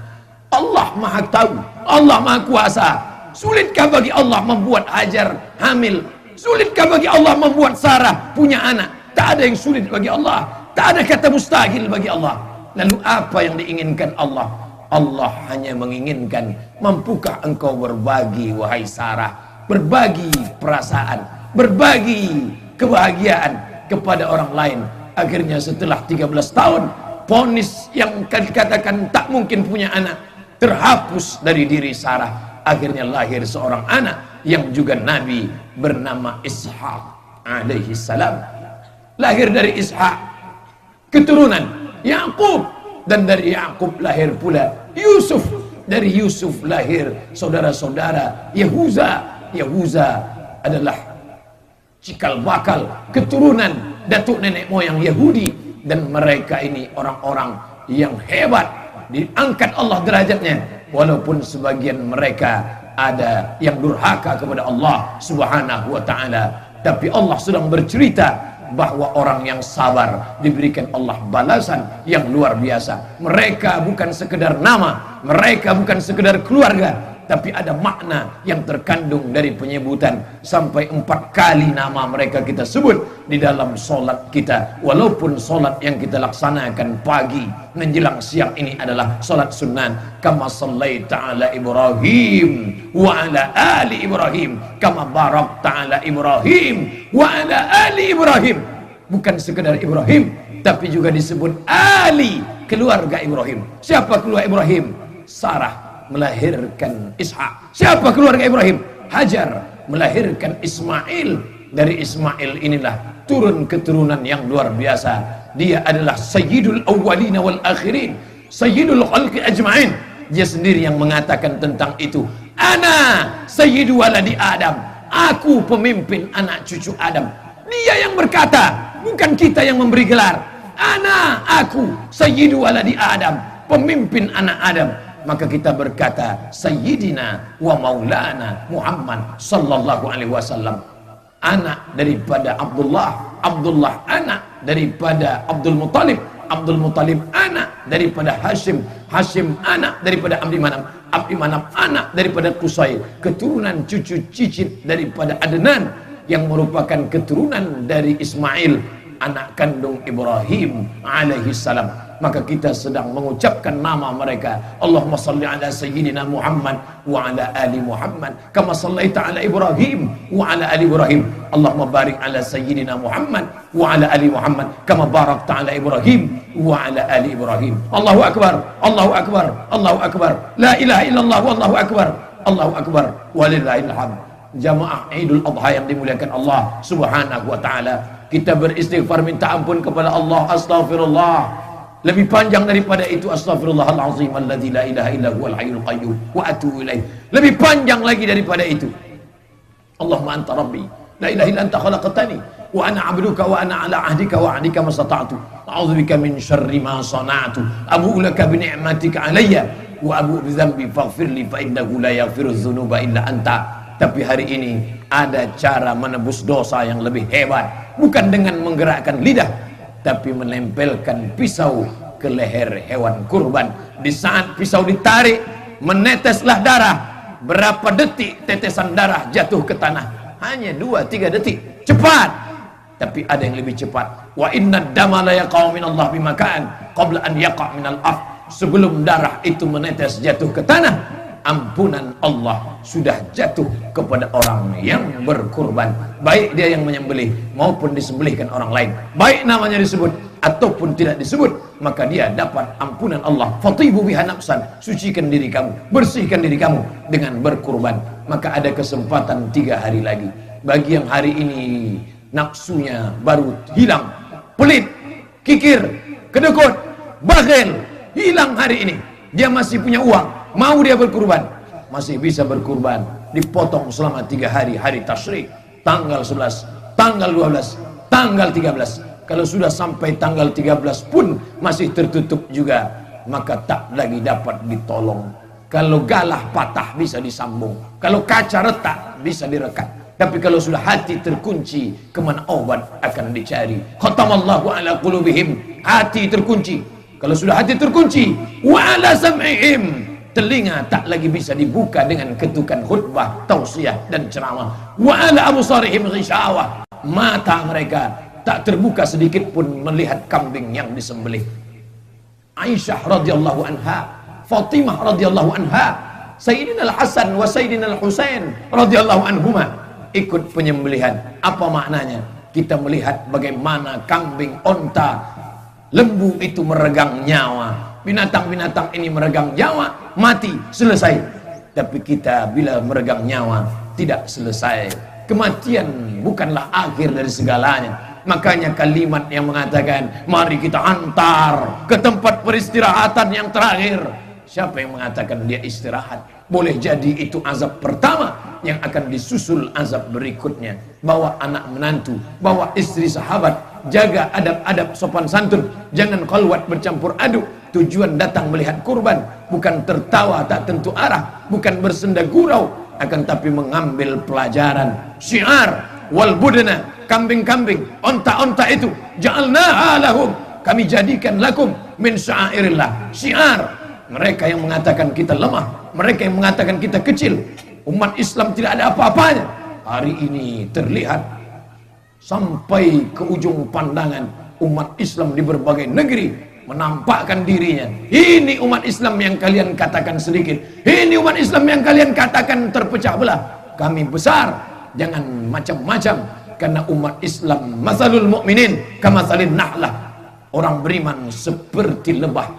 Allah maha tahu, Allah maha kuasa. Sulitkah bagi Allah membuat Hajar hamil? Sulitkah bagi Allah membuat Sarah punya anak? Tak ada yang sulit bagi Allah, tak ada kata mustahil bagi Allah. Lalu apa yang diinginkan Allah? Allah hanya menginginkan, mampukah engkau berbagi wahai Sarah, berbagi perasaan, berbagi kebahagiaan kepada orang lain. Akhirnya setelah 13 tahun, vonis yang dikatakan tak mungkin punya anak terhapus dari diri Sarah. Akhirnya lahir seorang anak yang juga Nabi, bernama Ishaq alaihi salam. Lahir dari Ishaq keturunan Yakub, dan dari Yakub lahir pula Yusuf. Dari Yusuf lahir saudara-saudara Yahuza. Yahuza adalah cikal bakal keturunan datuk nenek moyang Yahudi, dan mereka ini orang-orang yang hebat, diangkat Allah derajatnya. Walaupun sebagian mereka ada yang durhaka kepada Allah subhanahu wa ta'ala, tapi Allah sedang bercerita bahwa orang yang sabar diberikan Allah balasan yang luar biasa. Mereka bukan sekedar nama, mereka bukan sekedar keluarga, tapi ada makna yang terkandung dari penyebutan. Sampai 4 kali nama mereka kita sebut di dalam solat kita. Walaupun solat yang kita laksanakan pagi menjelang siang ini adalah solat sunnah. Kama sallaita ala Ibrahim wa ala ali Ibrahim kama barakta ala Ibrahim wa ala ali Ibrahim. Bukan sekedar Ibrahim, tapi juga disebut ali, keluarga Ibrahim. Siapa keluarga Ibrahim? Sarah melahirkan Ishak. Siapa keluarga Ibrahim? Hajar melahirkan Ismail. Dari Ismail inilah turun keturunan yang luar biasa. Dia adalah sayyidul awwalina wal akhirin, sayyidul khalqi ajma'in. Dia sendiri yang mengatakan tentang itu, ana sayyidu waladi Adam, aku pemimpin anak cucu Adam. Dia yang berkata, bukan kita yang memberi gelar. Ana, aku sayyidu waladi Adam, pemimpin anak Adam. Maka kita berkata Sayyidina wa Maulana Muhammad sallallahu alaihi wasallam, anak daripada Abdullah, Abdullah anak daripada Abdul Muttalib, Abdul Muttalib anak daripada Hashim, Hashim anak daripada Abdi Manaf, Abdi Manaf anak daripada Qusay, keturunan cucu cicit daripada Adnan yang merupakan keturunan dari Ismail, anak kandung Ibrahim alaihi salam. Maka kita sedang mengucapkan nama mereka. Allahumma salli ala sayyidina Muhammad wa ala ali Muhammad kama sallaita ala Ibrahim wa ala ali Ibrahim. Allahumma barik ala sayyidina Muhammad wa ala ali Muhammad kama barakta ala Ibrahim wa ala ali Ibrahim. Allahu akbar, Allahu akbar, Allahu akbar. La ilaha illallah wallahu akbar, Allahu akbar walillahil hamd. Jamaah Idul Adha yang dimuliakan Allah subhanahu wa ta'ala, kita beristighfar, minta ampun kepada Allah. Astaghfirullah. Lebih panjang daripada itu, astaghfirullahalazim alladzi la ilaha illa huwal hayyul qayyum wa atubu ilaih. Lebih panjang lagi daripada itu, Allahumma anta rabbi la ilaha illa anta khalaqtani wa ana 'abduka wa ana 'ala 'ahdika wa 'adika mastata'tu a'udzubika min syarri ma sana'tu abu'u laka bi ni'matika 'alayya wa abu'u bi dzambi faghfirli fa innahu la yaghfiru dzunuba illa anta. Tapi hari ini ada cara menebus dosa yang lebih hebat, bukan dengan menggerakkan lidah, tapi menempelkan pisau ke leher hewan kurban. Di saat pisau ditarik, meneteslah darah. Berapa detik tetesan darah jatuh ke tanah? Hanya 2-3 detik. Cepat. Tapi ada yang lebih cepat. Wa inna dama la yaqa'u minallah bimakan qabla an yaqa' minal ard. Sebelum darah itu menetes jatuh ke tanah, ampunan Allah sudah jatuh kepada orang yang berkurban, baik dia yang menyembelih maupun disembelihkan orang lain, baik namanya disebut ataupun tidak disebut, maka dia dapat ampunan Allah. Fatibu biha nafsan, sucikan diri kamu, bersihkan diri kamu dengan berkurban. Maka ada kesempatan 3 hari lagi bagi yang hari ini nafsunya baru hilang, pelit, kikir, kedekut, bakhil, hilang hari ini. Dia masih punya uang, mau dia berkurban, masih bisa berkurban. Dipotong selama 3 hari, hari tasyrik, tanggal 11, tanggal 12, tanggal 13. Kalau sudah sampai tanggal 13 pun masih tertutup juga, maka tak lagi dapat ditolong. Kalau galah patah bisa disambung, kalau kaca retak bisa direkat. Tapi kalau sudah hati terkunci, kemana obat akan dicari? Khatamallahu ala qulubihim, hati terkunci. Kalau sudah hati terkunci, wa ala sam'ihim, telinga tak lagi bisa dibuka dengan ketukan khutbah, tausiah dan ceramah. Wa ala absarihim ghishawah, mata mereka tak terbuka sedikit pun melihat kambing yang disembelih. Aisyah radhiyallahu anha, Fatimah radhiyallahu anha, Sayyidina Al-Hasan wa Sayyidina Al-Husain radhiyallahu anhuma ikut penyembelihan. Apa maknanya? Kita melihat bagaimana kambing, onta, lembu itu meregang nyawa. Binatang-binatang ini meregang nyawa, mati, selesai. Tapi kita bila meregang nyawa, tidak selesai. Kematian bukanlah akhir dari segalanya. Makanya kalimat yang mengatakan, mari kita antar ke tempat peristirahatan yang terakhir. Siapa yang mengatakan dia istirahat? Boleh jadi itu azab pertama yang akan disusul azab berikutnya. Bawa anak menantu, bawa istri sahabat, jaga adab-adab sopan santun, jangan khalwat bercampur aduk. Tujuan datang melihat kurban bukan tertawa tak tentu arah, bukan bersenda gurau, akan tapi mengambil pelajaran. Syiar wal budana, kambing-kambing, onta-onta itu ja'alnaha lahum, kami jadikan lakum min sya'airillah. Syiar mereka yang mengatakan kita lemah, mereka yang mengatakan kita kecil, umat Islam tidak ada apa-apanya, hari ini terlihat sampai ke ujung pandangan umat Islam di berbagai negeri menampakkan dirinya. Ini umat Islam yang kalian katakan sedikit, ini umat Islam yang kalian katakan terpecah belah. Kami besar, jangan macam-macam, karena umat Islam masalul mu'minin kamasalin nahlah, orang beriman seperti lebah.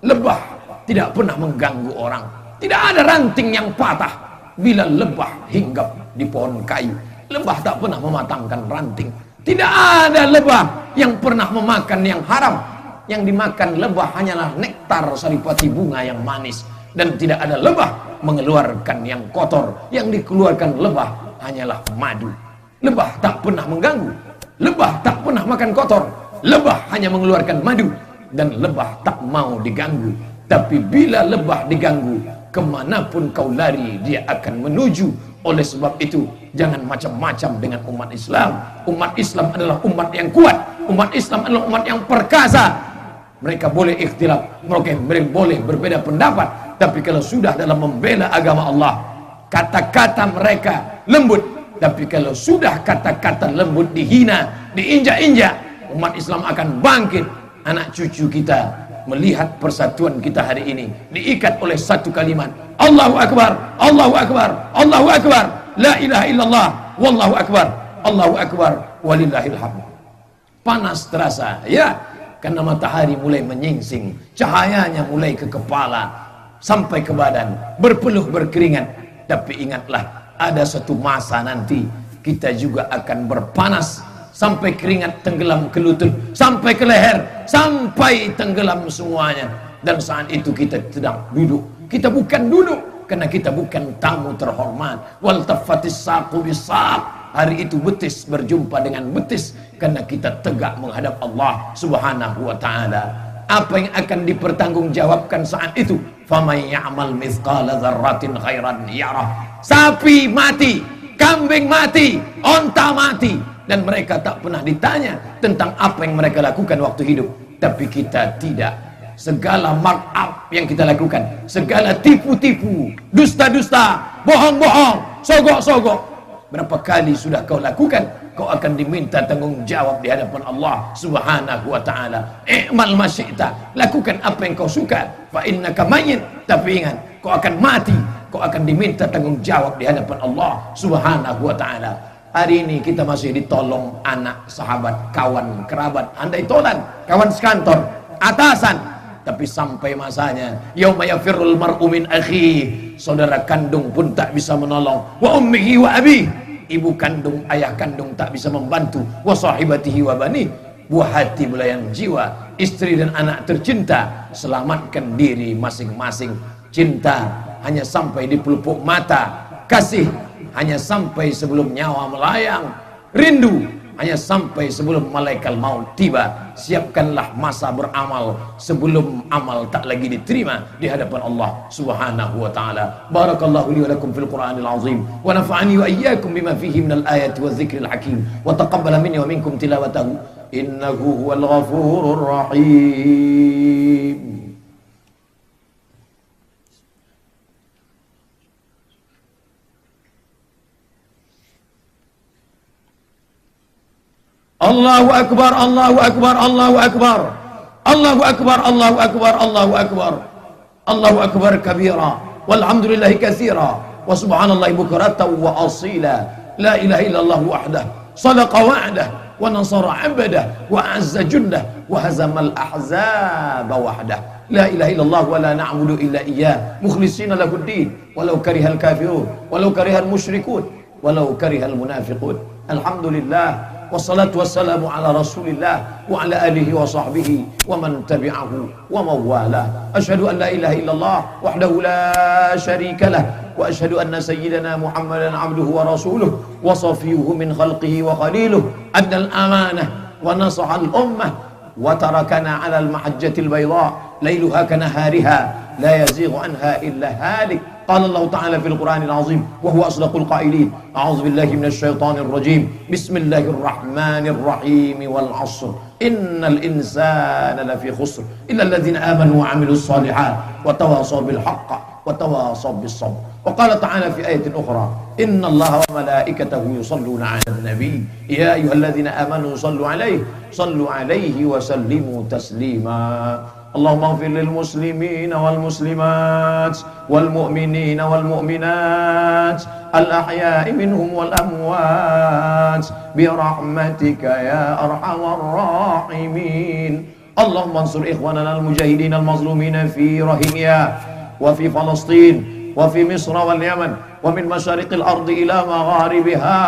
Lebah tidak pernah mengganggu orang, tidak ada ranting yang patah bila lebah hinggap di pohon kayu. Lebah tak pernah mematangkan ranting. Tidak ada lebah yang pernah memakan yang haram. Yang dimakan lebah hanyalah nektar saripati bunga yang manis, dan tidak ada lebah mengeluarkan yang kotor. Yang dikeluarkan lebah hanyalah madu. Lebah tak pernah mengganggu, lebah tak pernah makan kotor, lebah hanya mengeluarkan madu, dan lebah tak mau diganggu. Tapi bila lebah diganggu, kemanapun kau lari dia akan menuju. Oleh sebab itu jangan macam-macam dengan umat Islam. Umat Islam adalah umat yang kuat, umat Islam adalah umat yang perkasa. Mereka boleh ikhtilaf, mereka boleh berbeda pendapat, tapi kalau sudah dalam membela agama Allah, kata-kata mereka lembut. Tapi kalau sudah kata-kata lembut dihina, diinjak-injak, umat Islam akan bangkit. Anak cucu kita melihat persatuan kita hari ini diikat oleh satu kalimat, Allahu Akbar, Allahu Akbar, Allahu Akbar, la ilaha illallah, wallahu akbar, Allahu Akbar, walillahil hamd. Panas terasa, ya, karena matahari mulai menyingsing, cahayanya mulai ke kepala sampai ke badan, berpeluh berkeringat. Tapi ingatlah, ada satu masa nanti kita juga akan berpanas sampai keringat tenggelam ke lutut, sampai ke leher, sampai tenggelam semuanya. Dan saat itu kita sedang duduk. Kita bukan duduk karena kita bukan tamu terhormat. Wal taffatis saqu bisaq, Hari itu betis berjumpa dengan betis karena kita tegak menghadap Allah Subhanahu wa taala. Apa yang akan dipertanggungjawabkan saat itu? Faman ya'mal mithqala dzarratin khairan yarah. Sapi mati, kambing mati, onta mati, dan mereka tak pernah ditanya tentang apa yang mereka lakukan waktu hidup. Tapi kita tidak. Segala markup yang kita lakukan, segala tipu-tipu, dusta-dusta, bohong-bohong, sogok-sogok, berapa kali sudah kau lakukan? Kau akan diminta tanggung jawab di hadapan Allah Subhanahu wa taala. I'mal masyi'ta, lakukan apa yang kau suka. Fa innaka mayyit, tapi ingat, kau akan mati. Kau akan diminta tanggung jawab di hadapan Allah Subhanahu wa taala. Hari ini kita masih ditolong anak, sahabat, kawan, kerabat, andai tolan, kawan sekantor, atasan. Tapi sampai masanya, yauma yafirrul mar'u min akhihi, saudara kandung pun tak bisa menolong, wa ummihi wa abihi, ibu kandung, ayah kandung tak bisa membantu, wa sahibatihi wa bani, buah hati belayan jiwa, istri dan anak tercinta, selamatkan diri masing-masing. Cinta hanya sampai di pelupuk mata, kasih hanya sampai sebelum nyawa melayang, rindu hanya sampai sebelum malaikat maut tiba. Siapkanlah masa beramal sebelum amal tak lagi diterima di hadapan Allah Subhanahu wa taala. Barakallahu li wa lakum fil Qur'anil azim wa nafa'ani wa iyyakum bima fihi minal ayati wadh-dhikril hakim wa taqabbala minni wa minkum tilawatahu innahu huwal ghafurur rahim. Allahu akbar, Allahu akbar, Allahu akbar, Allahu akbar, Allahu akbar, Allahu akbar, Allahu akbar kabira, walhamdulillahi katsira, wa subhanallahi bukratan wa asila. La ilaha illallah wahdah, sadaqa wa'dah, wa nasara 'abdah, wa 'azza jundah, wa hazamal ahzaba wahdah. La ilaha illallah wa la na'budu illa iyyah, mukhlishina lahuddin, walau karihal kafirun, walau karihal musyrikun, walau karihal munafiqun. Alhamdulillah. Wassalatu wassalamu ala rasulillah wa ala alihi wa sahbihi wa man tabi'ahu wa mawala. Ashhadu an la ilaha illallah wahdahu la sharika lah wa ashhadu anna sayyidana Muhammadan abduhu wa rasuluh wa safiyuhu min khalqihi wa khaliluh adda al-amanah wa nasaha al-ummah wa tarakana ala al-mahajjatil bayda layluha kanahariha la yazighu anha illa halik. قال الله تعالى في القرآن العظيم وهو أصدق القائلين أعوذ بالله من الشيطان الرجيم بسم الله الرحمن الرحيم والعصر إن الإنسان لفي خسر إلا الذين آمنوا وعملوا الصالحات وتواصوا بالحق وتواصوا بالصبر. وقال تعالى في آية أخرى إن الله وملائكته يصلون على النبي يا أيها الذين آمنوا صلوا عليه وسلموا تسليما. اللهم اغفر للمسلمين والمسلمات والمؤمنين والمؤمنات الأحياء منهم والأموات برحمتك يا أرحم الراحمين. اللهم انصر إخواننا المجاهدين المظلومين في روهينيا وفي فلسطين وفي مصر واليمن ومن مشارق الأرض إلى مغاربها.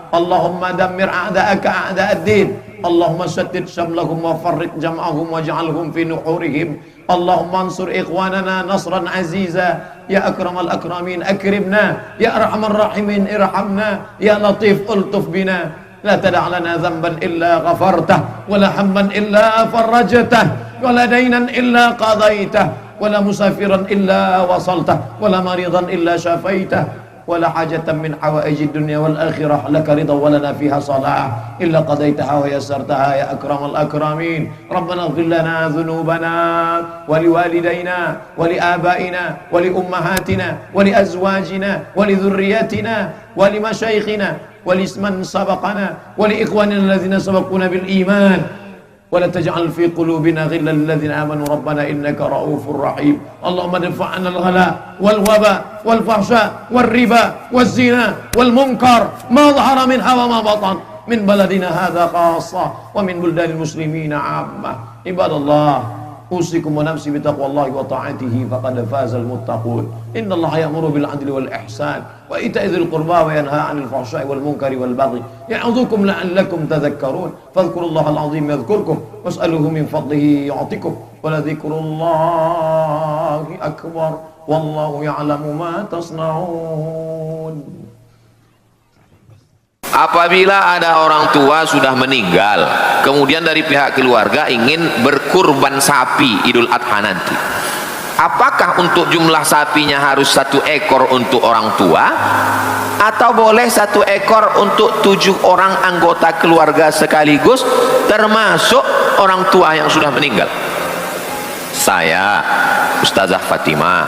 اللهم دمر أعداءك أعداء الدين. اللهم شتت شملهم وفرق جمعهم واجعلهم في نحورهم. اللهم انصر إخواننا نصرا عزيزا يا أكرم الأكرمين أكرمنا يا أرحم الراحمين ارحمنا يا لطيف ألطف بنا لا تدع لنا ذنبا إلا غفرته ولا هما إلا فرجته ولا دينا إلا قضيته ولا مسافرا إلا وصلته ولا مريضا إلا شفيته ولا حاجة من حوائج الدنيا والآخرة لك رضا ولنا فيها صلاح إلا قضيتها ويسرتها يا أكرم الأكرمين. ربنا اغفر لنا ذنوبنا ولوالدينا ولآبائنا ولأمهاتنا ولأزواجنا ولذريتنا ولمشايخنا ولمن سبقنا ولإخواننا الذين سبقونا بالإيمان ولا تجعل في قلوبنا غلا للذين آمنوا ربنا إنك رؤوف رحيم. اللهم ادفع عنا الغلاء والوباء والفحشاء والربا والزنا والمنكر ما ظهر منها وما بطن من بلدنا هذا خاصة ومن بلدان المسلمين عامة. عباد الله أوصيكم ونفسي بتقوى الله وطاعته فقد فاز المتقون. إن الله يأمر بالعدل والإحسان وإيتاء ذي القربى وينهى عن الفحشاء والمنكر والبغي يعظكم لعلكم تذكرون. فاذكروا الله العظيم يذكركم واسألوه من فضله يعطكم ولذكر الله أكبر والله يعلم ما تصنعون. apabila ada orang tua sudah meninggal, kemudian dari pihak keluarga ingin berkurban sapi Idul Adha nanti, apakah untuk jumlah sapinya harus 1 ekor untuk orang tua, atau boleh 1 ekor untuk 7 orang anggota keluarga sekaligus, termasuk orang tua yang sudah meninggal? Saya, Ustazah Fatimah,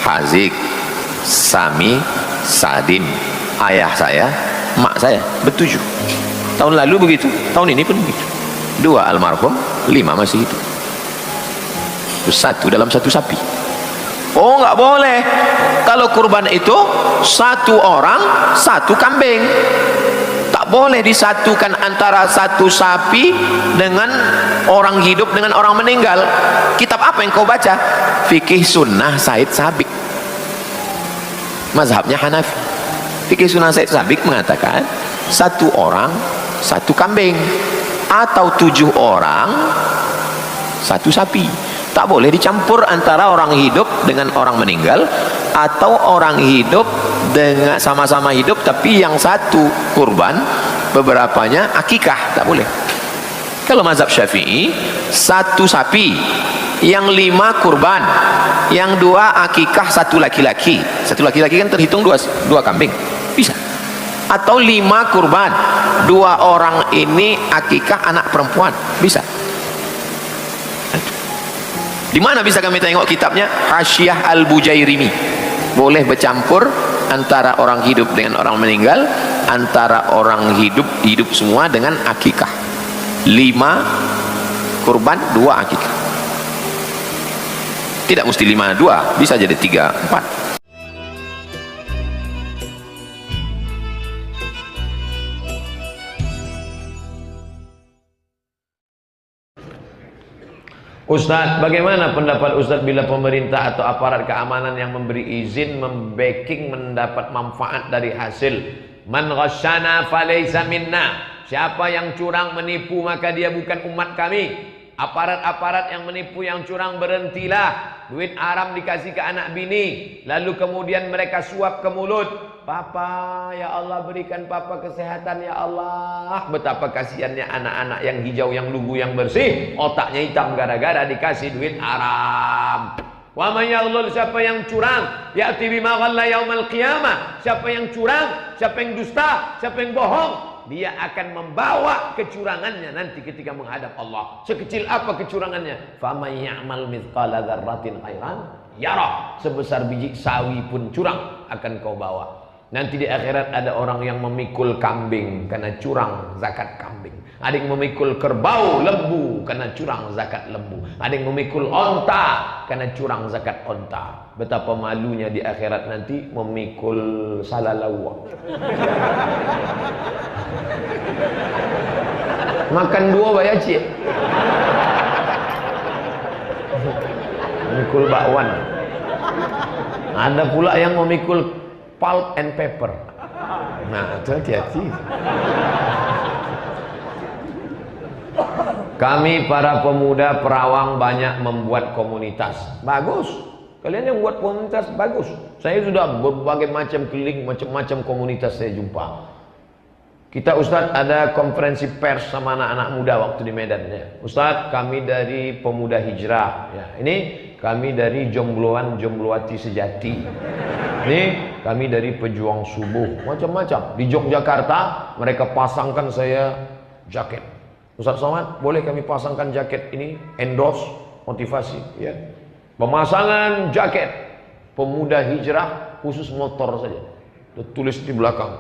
Hazik, Sami, Sadim, ayah saya, mak saya, ber-7. Tahun lalu begitu, tahun ini pun begitu. 2 almarhum, 5 masih hidup. 1 dalam 1 sapi. Oh, nggak boleh. Kalau kurban itu 1 orang 1 kambing. Tak boleh disatukan antara 1 sapi dengan orang hidup dengan orang meninggal. Kitab apa yang kau baca? Fikih Sunnah Said Sabiq, mazhabnya Hanafi. Fikih Sunnah Said Sabiq mengatakan 1 orang 1 kambing, atau 7 orang 1 sapi. Tak boleh dicampur antara orang hidup dengan orang meninggal, atau orang hidup dengan sama-sama hidup tapi yang 1 kurban, beberapanya akikah. Tak boleh. Kalau mazhab Syafi'i 1 sapi, yang 5 kurban, yang 2 akikah, 1 laki-laki. 1 laki-laki kan terhitung 2 kambing, bisa. Atau 5 kurban, 2 orang ini akikah anak perempuan, bisa. Di mana bisa kami tengok kitabnya? Hasyiah Al-Bujairimi. Boleh bercampur antara orang hidup dengan orang meninggal, antara orang hidup semua dengan akikah. 5 kurban, 2 akikah. Tidak mesti 5 2, bisa jadi 3 4. Ustaz, bagaimana pendapat Ustaz bila pemerintah atau aparat keamanan yang memberi izin membacking mendapat manfaat dari hasil man ghasyana falaysa minna? Siapa yang curang menipu maka dia bukan umat kami. Aparat-aparat yang menipu, yang curang, berhentilah. Duit haram dikasih ke anak bini, lalu kemudian mereka suap ke mulut. Papa, ya Allah berikan papa kesehatan ya Allah. Betapa kasihannya anak-anak yang hijau, yang lugu, yang bersih, otaknya hitam gara-gara dikasih duit haram. Wa may yaghlul, siapa yang curang, ya'ti bima ghalla yaumal qiyamah. Siapa yang curang, siapa yang dusta, siapa yang bohong, dia akan membawa kecurangannya nanti ketika menghadap Allah. Sekecil apa kecurangannya? Faman ya'mal mithqala dzarratin khairan yarah. Sebesar biji sawi pun curang akan kau bawa. Nanti di akhirat ada orang yang memikul kambing karena curang zakat kambing. Ada yang memikul kerbau, lembu karena curang zakat lembu. Ada yang memikul onta karena curang zakat onta. Betapa malunya di akhirat nanti memikul salalawa. Makan 2 bayar cik. Memikul bakwan. Ada pula yang memikul pulp and paper. Nah, itu hati-hati. Kami para pemuda Perawang banyak membuat komunitas. Bagus. Kalian yang buat komunitas bagus. Saya sudah berbagai macam keliling, macam-macam komunitas saya jumpa. Kita Ustadz ada konferensi pers sama anak-anak muda waktu di Medan ya. Ustadz, kami dari Pemuda Hijrah ya. Ini kami dari Jombloan Jomblowati Sejati. Ini kami dari Pejuang Subuh, macam-macam. Di Yogyakarta mereka pasangkan saya jaket. Ustadz Somad, boleh kami pasangkan jaket ini, endorse, motivasi ya. Pemasangan jaket Pemuda Hijrah khusus motor saja. Tulis di belakang,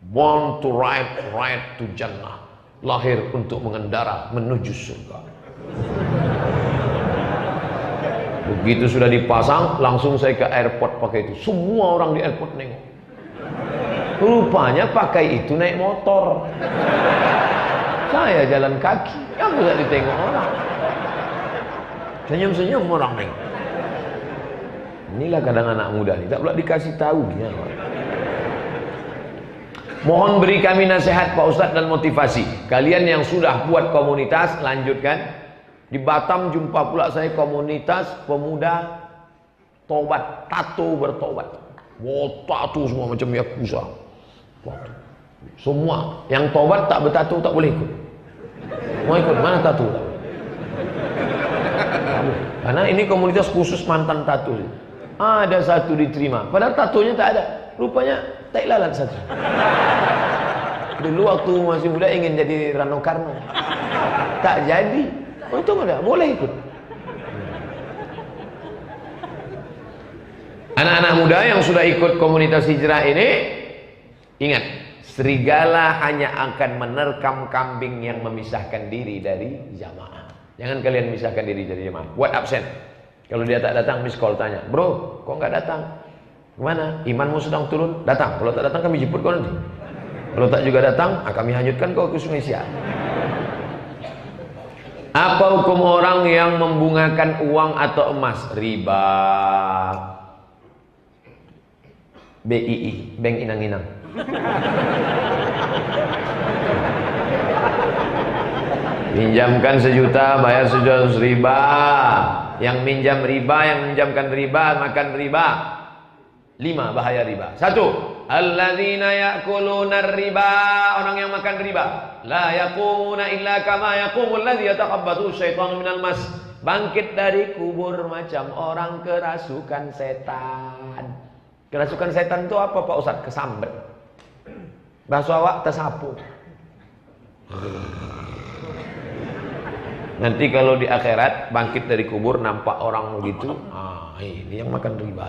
born to ride, ride to Jannah. Lahir untuk mengendara menuju surga. Begitu sudah dipasang, langsung saya ke airport pakai itu. Semua orang di airport nengok. Rupanya pakai itu naik motor. Saya jalan kaki, yang bisa ditengok orang. Senyum-senyum orang nengok. Inilah kadang anak muda nih, tak pula dikasih tahu ya. Mohon beri kami nasihat Pak Ustadz dan motivasi. Kalian yang sudah buat komunitas, lanjutkan. Di Batam jumpa pula saya komunitas pemuda tobat, tato bertobat. Wow, tato semua macam yakuza. Wah, semua yang tobat tak bertatu tak boleh ikut. Mau ikut mana tatu? Tak boleh. Karena ini komunitas khusus mantan tatu. Ada satu diterima, padahal tatunya tak ada. Rupanya tak lalat satu. Dulu waktu masih muda ingin jadi Rano Karno, tak jadi. Untung ada, boleh ikut. Anak-anak muda yang sudah ikut komunitas hijrah ini, ingat, serigala hanya akan menerkam kambing yang memisahkan diri dari jamaah. Jangan kalian misahkan diri dari jamaah. Buat absen. Kalau dia tak datang, miss call tanya, bro, kok nggak datang? Kemana? Imanmu sedang turun? Datang. Kalau tak datang, kami jemput kau nanti. Kalau tak juga datang, kami hanyutkan kau ke Sungai Siak. Apa hukum orang yang membungakan uang atau emas? Riba. BII, Bank Inang-Inang. Pinjamkan 1 juta, bayar 100 riba. Yang minjam riba, yang minjamkan riba, makan riba. 5 bahaya riba. 1. Alladzina ya'kuluna riba, orang yang makan riba. La yaqumuna illa kama yaqumul ladzi yatakhabbathu syaitanu minal mas. Bangkit dari kubur macam orang kerasukan setan. Kerasukan setan itu apa Pak Ustaz? Kesambet. Bahasa awak tersapu. Nanti kalau di akhirat bangkit dari kubur nampak orang begitu, ini yang makan riba.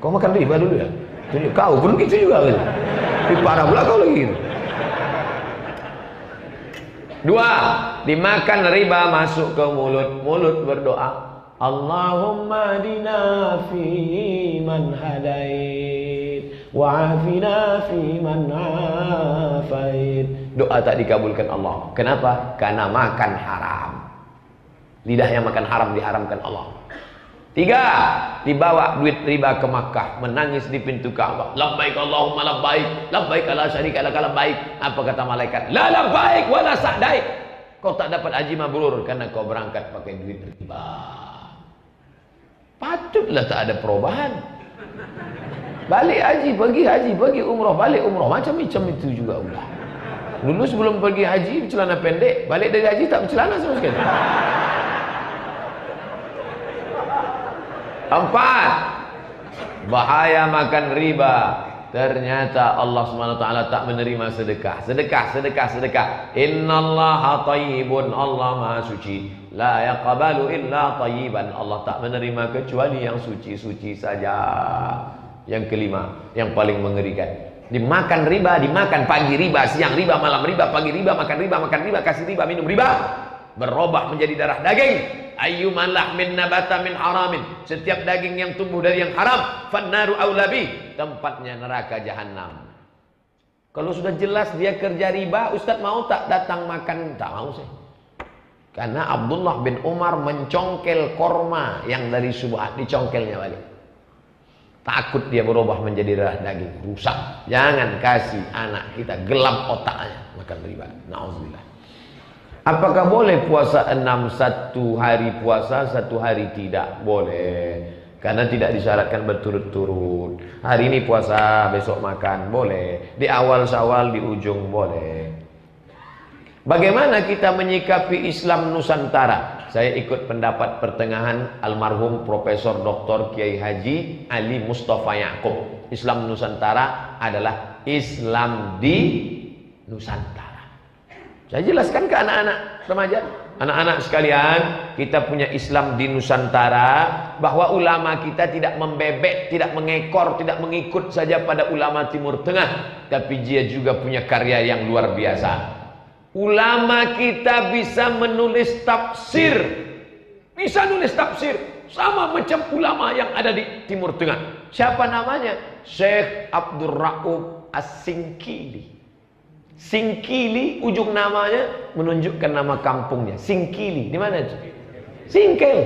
Kau makan riba dulu ya? Tunjuk kau pun gitu juga kan? Tapi parah pula kau lagi gitu. 2. Dimakan riba masuk ke mulut. Mulut berdoa, Allahumma adina fi man hadait wa afina fi man afait. Doa tak dikabulkan Allah. Kenapa? Karena makan haram. Lidah yang makan haram diharamkan Allah. 3. Dibawa duit riba ke Makkah, menangis di pintu Ka'bah. Labbaik Allahumma labbaik, labbaik la syarika lak labbaik. Apa kata malaikat? La labbaik wala sa'daik. Kau tak dapat haji mabrur karena kau berangkat pakai duit riba. Patutlah tak ada perubahan. Balik haji, pergi umrah, balik umrah, macam-macam itu juga ulah. Dulu sebelum pergi haji bercelana pendek, balik dari haji tak bercelana sama sekali. 4. Bahaya makan riba. Ternyata Allah SWT tak menerima sedekah. Sedekah. Innallaha thayyibun, Allah Maha suci. La yaqbalu illa thayyiban, Allah tak menerima kecuali yang suci-suci saja. Yang 5, yang paling mengerikan. Dimakan riba, dimakan pagi riba, siang riba, malam riba, pagi riba, makan riba, kasih riba, minum riba. Berubah menjadi darah daging. Ayyuman lahmin nabata min haramin. Setiap daging yang tumbuh dari yang haram, fannaru aulabi, tempatnya neraka jahanam. Kalau sudah jelas dia kerja riba, Ustaz mau tak datang makan? Tak mau saya. Karena Abdullah bin Umar mencongkel korma yang dari Subhat, dicongkelnya balik. Takut dia berubah menjadi darah daging, rusak. Jangan kasih anak kita gelap otaknya makan riba. Nauzubillah. Apakah boleh puasa 6 1 hari puasa, 1 hari tidak? Boleh. Karena tidak disyaratkan berturut-turut. Hari ini puasa, besok makan, boleh. Di awal Syawal, di ujung, boleh. Bagaimana kita menyikapi Islam Nusantara? Saya ikut pendapat pertengahan almarhum Profesor Dr. Kiai Haji Ali Mustafa Yaakob. Islam Nusantara adalah Islam di Nusantara. Saya jelaskan ke anak-anak remaja, anak-anak sekalian, kita punya Islam di Nusantara, bahwa ulama kita tidak membebek, tidak mengekor, tidak mengikut saja pada ulama Timur Tengah, tapi dia juga punya karya yang luar biasa. Ulama kita bisa menulis tafsir, bisa nulis tafsir sama macam ulama yang ada di Timur Tengah. Siapa namanya? Syekh Abdul Rauf As-Singkili. Singkili, ujung namanya menunjukkan nama kampungnya. Singkili, di mana itu? Singkil.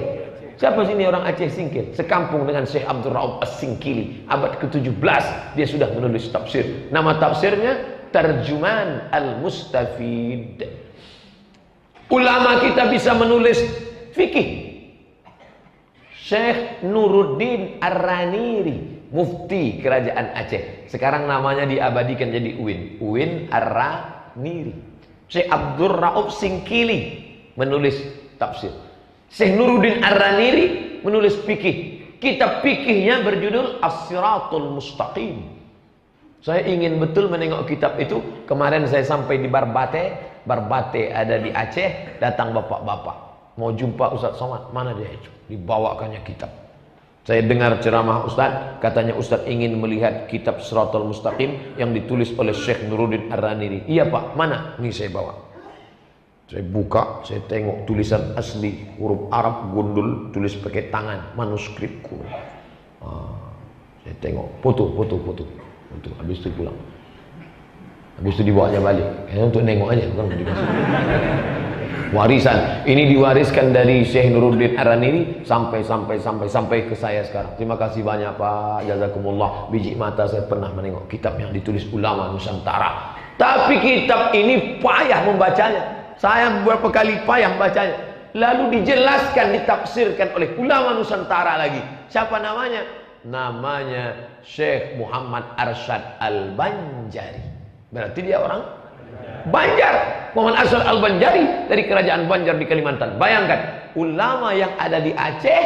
Siapa sini orang Aceh Singkil? Sekampung dengan Syekh Abdul Rauf As-Singkili. Abad ke-17 dia sudah menulis tafsir. Nama tafsirnya Tarjuman Al-Mustafid. Ulama kita bisa menulis fikih. Syekh Nuruddin Ar-Raniri mufti kerajaan Aceh. Sekarang namanya diabadikan jadi UIN, UIN Ar-Raniri. Syekh Abdul Rauf Singkili menulis tafsir. Syekh Nuruddin Ar-Raniri menulis fikih. Kitab fikihnya berjudul As-Siratul Mustaqim. Saya ingin betul menengok kitab itu. Kemarin saya sampai di Barbate. Barbate ada di Aceh. Datang bapak-bapak mau jumpa Ustadz Somad. Mana dia itu? Dibawakannya kitab. Saya dengar ceramah Ustadz. Katanya Ustadz ingin melihat kitab Siratul Mustaqim yang ditulis oleh Syekh Nuruddin Ar-Raniri. Iya Pak, mana? Ini saya bawa. Saya buka, saya tengok tulisan asli, huruf Arab gundul, tulis pakai tangan, manuskripku. Saya tengok, foto. Habis itu pulang. Habis itu dibawanya balik. Untuk nengok aja, bukan dikasih. Warisan. Ini diwariskan dari Syekh Nuruddin Ar-Raniri sampai ke saya sekarang. Terima kasih banyak Pak. Jazakumullah. Biji mata saya pernah menengok kitab yang ditulis ulama Nusantara. Tapi kitab ini payah membacanya. Saya beberapa kali payah membacanya. Lalu dijelaskan, ditafsirkan oleh ulama Nusantara lagi. Siapa namanya? Namanya Syekh Muhammad Arsyad Al-Banjari. Berarti dia orang Banjar. Muhammad Arsyad Al-Banjari dari kerajaan Banjar di Kalimantan. Bayangkan, ulama yang ada di Aceh,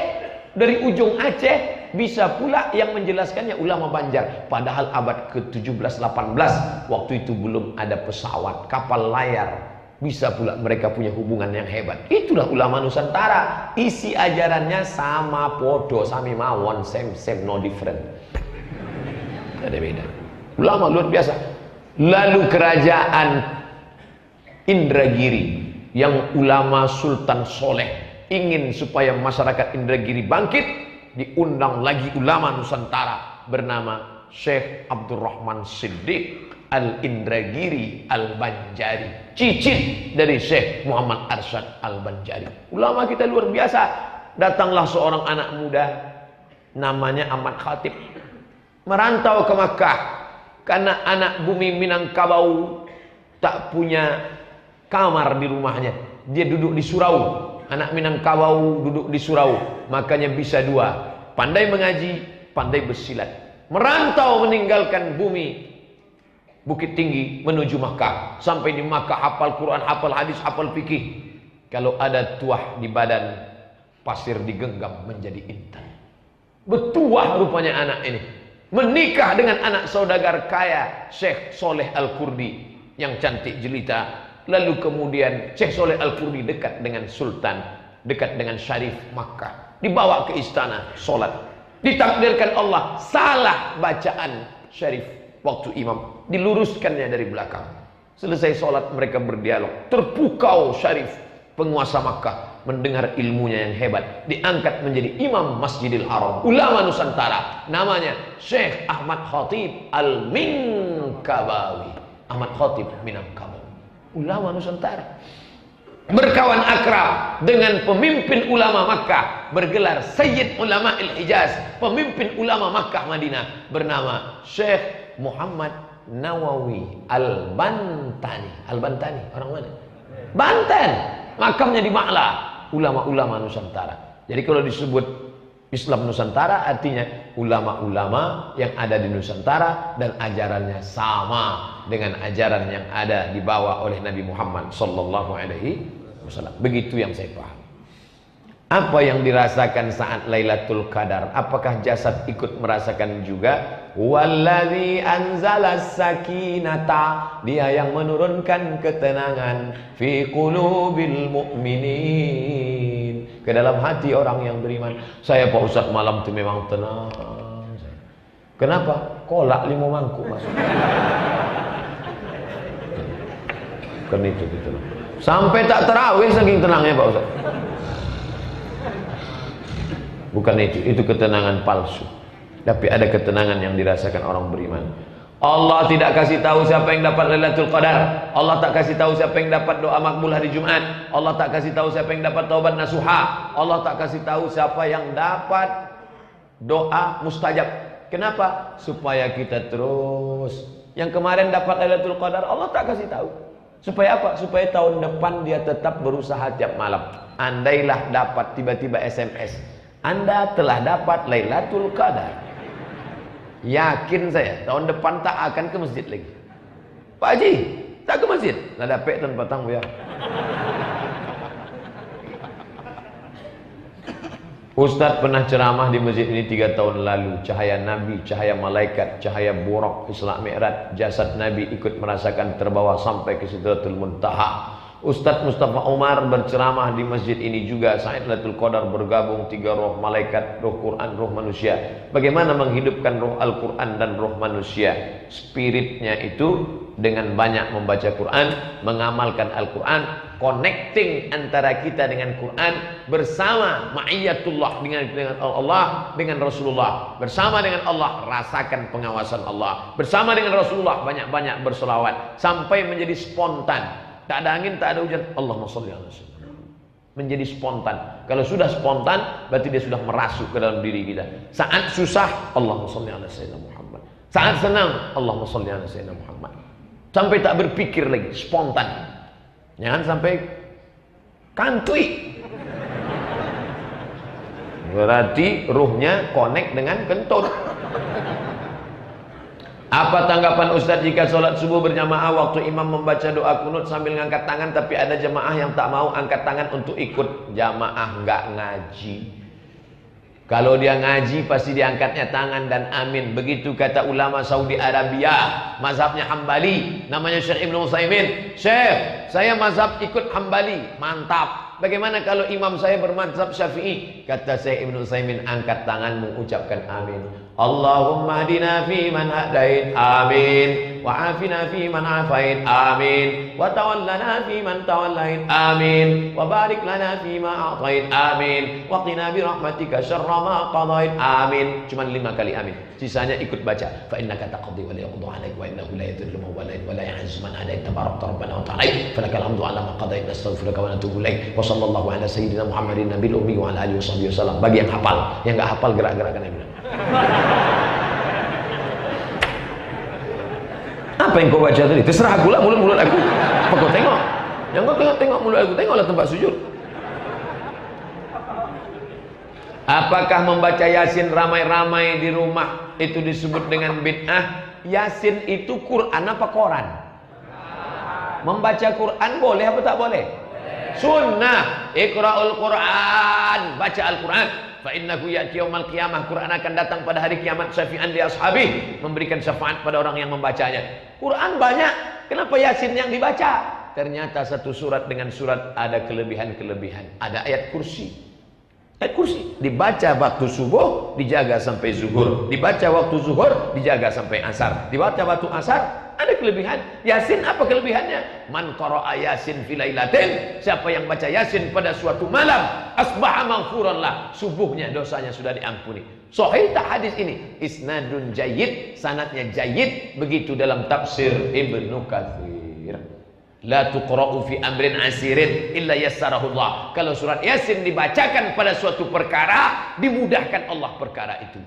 dari ujung Aceh, bisa pula yang menjelaskannya ulama Banjar. Padahal abad ke-17-18, waktu itu belum ada pesawat, kapal layar. Bisa pula mereka punya hubungan yang hebat. Itulah ulama Nusantara. Isi ajarannya sama podo, sami mawon, same no different. Tidak ada beda. Ulama luar biasa. Lalu kerajaan Indragiri yang ulama Sultan Soleh ingin supaya masyarakat Indragiri bangkit, diundang lagi ulama Nusantara bernama Syekh Abdurrahman Siddiq Al-Indragiri Al-Banjari, cicit dari Syekh Muhammad Arsyad Al-Banjari. Ulama kita luar biasa. Datanglah seorang anak muda namanya Ahmad Khatib, merantau ke Makkah karena anak bumi Minangkabau tak punya kamar di rumahnya. Dia duduk di surau. Anak Minangkabau duduk di surau, makanya bisa dua, pandai mengaji, pandai bersilat. Merantau meninggalkan bumi Bukit Tinggi menuju Makkah. Sampai di Makkah hafal Quran, hafal hadis, hafal fikih. Kalau ada tuah di badan, pasir digenggam menjadi intan. Betuah rupanya anak ini. Menikah dengan anak saudagar kaya Syekh Soleh Al-Kurdi yang cantik jelita. Lalu kemudian Syekh Soleh Al-Kurdi dekat dengan Sultan, dekat dengan Syarif Makkah. Dibawa ke istana, sholat. Ditakdirkan Allah salah bacaan Syarif waktu imam, diluruskannya dari belakang. Selesai sholat mereka berdialog. Terpukau Syarif, penguasa Makkah, mendengar ilmunya yang hebat, diangkat menjadi imam Masjidil Haram. Ulama Nusantara, namanya Syekh Ahmad Khatib Al-Minangkabawi. Ahmad Khatib Minangkabau, ulama Nusantara. Berkawan akrab dengan pemimpin ulama Makkah, bergelar Sayyid Ulama Al-Hijaz, pemimpin ulama Makkah Madinah, bernama Syekh Muhammad Nawawi Al-Bantani. Al-Bantani orang mana? Banten. Makamnya di Ma'la. Ulama-ulama Nusantara. Jadi kalau disebut Islam Nusantara, artinya ulama-ulama yang ada di Nusantara dan ajarannya sama dengan ajaran yang ada dibawa oleh Nabi Muhammad sallallahu alaihi wasallam. Begitu yang saya paham. Apa yang dirasakan saat Lailatul Qadar? Apakah jasad ikut merasakan juga? Wallazi anzalas sakinata, dia yang menurunkan ketenangan fi qulubil mu'minin, ke dalam hati orang yang beriman. Saya Pak Ustaz malam itu memang tenang. Kenapa? Kolak 5 mangkuk Mas. Bukan itu gitu. Sampai tak terawih saking tenangnya Pak Ustaz. Bukan itu ketenangan palsu. Tapi ada ketenangan yang dirasakan orang beriman. Allah tidak kasih tahu siapa yang dapat Lailatul Qadar. Allah tak kasih tahu siapa yang dapat doa makbul hari Jumat. Allah tak kasih tahu siapa yang dapat taubat nasuha. Allah tak kasih tahu siapa yang dapat doa mustajab. Kenapa? Supaya kita terus. Yang kemarin dapat Lailatul Qadar, Allah tak kasih tahu. Supaya apa? Supaya tahun depan dia tetap berusaha tiap malam. Andailah dapat tiba-tiba SMS, Anda telah dapat Lailatul Qadar. Yakin saya tahun depan tak akan ke masjid lagi. Pak Haji, tak ke masjid. Lah dapat tanpa tang ya. Ustadz pernah ceramah di masjid ini 3 tahun lalu. Cahaya Nabi, cahaya malaikat, cahaya buraq Isra Mi'raj, jasad Nabi ikut merasakan terbawa sampai ke Sidratul Muntaha. Ustadz Mustafa Umar berceramah di masjid ini juga. Saat Lailatul Qadar bergabung 3 roh malaikat, roh Quran, roh manusia. Bagaimana menghidupkan roh Al-Quran dan roh manusia? Spiritnya itu dengan banyak membaca Quran, mengamalkan Al-Quran, connecting antara kita dengan Quran, bersama ma'iyatullah dengan Allah, dengan Rasulullah, bersama dengan Allah rasakan pengawasan Allah, bersama dengan Rasulullah banyak-banyak berselawat sampai menjadi spontan. Tak ada angin, tak ada hujan, Allahumma sholli ala sayyidina. Menjadi spontan. Kalau sudah spontan berarti dia sudah merasuk ke dalam diri kita. Saat susah, Allahumma sholli ala sayyidina Muhammad. Saat senang, Allahumma sholli ala sayyidina Muhammad. Sampai tak berpikir lagi, spontan. Jangan sampai kantui. Berarti ruhnya connect dengan kentut. Apa tanggapan Ustadz jika sholat subuh berjamaah waktu imam membaca doa kunut sambil ngangkat tangan, tapi ada jemaah yang tak mau angkat tangan untuk ikut jamaah nggak ngaji? Kalau dia ngaji pasti diangkatnya tangan dan amin. Begitu kata ulama Saudi Arabia, mazhabnya Hambali, namanya Syekh Ibnu Utsaimin. Syekh, saya mazhab ikut Hambali, mantap. Bagaimana kalau imam saya bermazhab Syafi'i? Kata Syekh Ibnu Utsaimin, angkat tanganmu, ucapkan amin. Allahumma hadina fi man hadait, amin. Wa afina fi man afait, amin. Wa tawallana fi man tawallait, amin. Wa barik lana fi ma a'tait, amin. Wa qina bi rahmatika syarra ma qadait, amin. Cuma 5 kali amin. Sisanya ikut baca. Fa innaka taqdi wa la yuqda 'alaik wa innahu la yadhillu man walait wa la ya'izzu man adait tabarakta rabbana wa ta'ala. Falakal hamdu 'ala ma qadait, nastaghfiruka wa natubu ilaik. Wa sallallahu ala sayyidina Muhammadin nabiyil ummi wa ala alihi wasallam. Bagi yang hafal, yang enggak hafal gerak-gerakkan amin. Apa yang kau baca tadi? Terserah aku lah, mulut-mulut aku. Apa kau tengok? Yang kau tengok mulut aku, tengoklah tempat sujud. Apakah membaca Yasin ramai-ramai di rumah itu disebut dengan bid'ah? Yasin itu Quran apa Quran? Membaca Quran boleh apa tak boleh? Sunnah. Iqra'ul Quran, baca Al-Quran. Fa innahu ya'ti yaumal qiyamah, Quran akan datang pada hari kiamat syafi'an li ashabi, memberikan syafaat pada orang yang membacanya. Quran banyak, kenapa Yasin yang dibaca? Ternyata satu surat dengan surat ada kelebihan-kelebihan. Ada ayat kursi. Ayat kursi dibaca waktu subuh, dijaga sampai zuhur. Dibaca waktu zuhur, dijaga sampai asar. Dibaca waktu asar, ada kelebihan. Yasin apa kelebihannya? Man qara'a Yasin fi lailatin, siapa yang baca Yasin pada suatu malam, asbaha maghfuran lah, subuhnya dosanya sudah diampuni. Sahih tak hadis ini? Isnadun jayyid, sanadnya jayyid. Begitu dalam tafsir Ibnu Katsir. La tuqra'u fi amrin asirin illa yassarahu Allah. Kalau surat Yasin dibacakan pada suatu perkara, dimudahkan Allah perkara itu.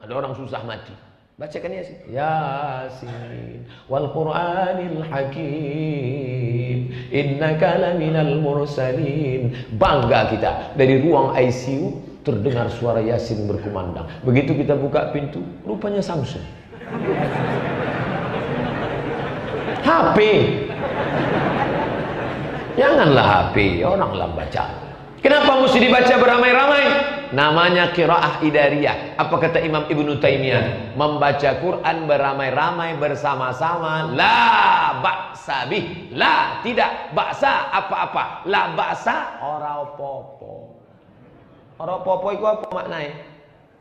Ada orang susah mati, bacakan Yasin. Yasin wal Qur'anil Hakim innaka laminal mursalin. Bangga kita, dari ruang ICU terdengar suara Yasin berkumandang. Begitu kita buka pintu, rupanya Samsung. HP. Janganlah HP, oranglah baca. Kenapa mesti dibaca beramai-ramai? Namanya qiraah idariyah. Apa kata Imam Ibnu Taimiyah? Membaca Quran beramai-ramai bersama-sama, la ba'sa bih. La, tidak, ba'sa apa-apa. La ba'sa ora apa-apa. Ora apa-apa itu apa maknanya?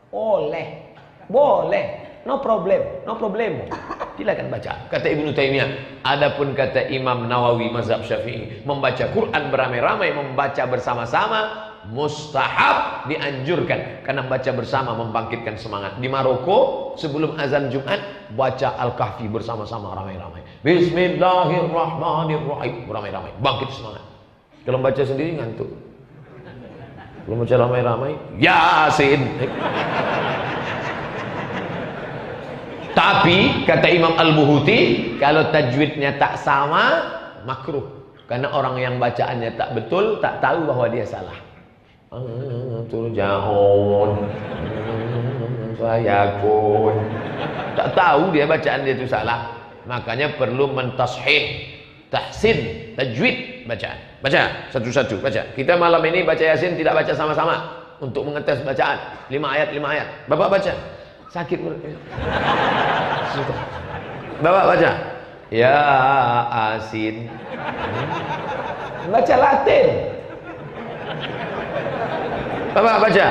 Oleh, boleh. No problem, no problem. Silakan baca. Kata Ibnu Taimiyah. Adapun kata Imam Nawawi mazhab Syafi'i, membaca Quran beramai-ramai, membaca bersama-sama mustahab, dianjurkan, karena baca bersama membangkitkan semangat. Di Maroko sebelum azan Jumat baca Al-Kahfi bersama-sama ramai-ramai. Bismillahirrahmanirrahim, ramai-ramai, bangkit semangat. Kalau baca sendiri ngantuk. Kalau baca ramai-ramai Yasin. Tapi kata Imam Al-Buhuti, kalau tajwidnya tak sama, makruh. Karena orang yang bacaannya tak betul, tak tahu bahwa dia salah. Turja'un fayakun. Tak tahu dia bacaan dia itu salah. Makanya perlu mentashih, tahsin, tajwid bacaan. Baca satu-satu, baca. Kita malam ini baca Yasin tidak baca sama-sama untuk mengetes bacaan. 5 ayat, 5 ayat. Bapak baca. Sakit perut. Bapak baca. Ya Asin. Baca Latin. Bapak baca.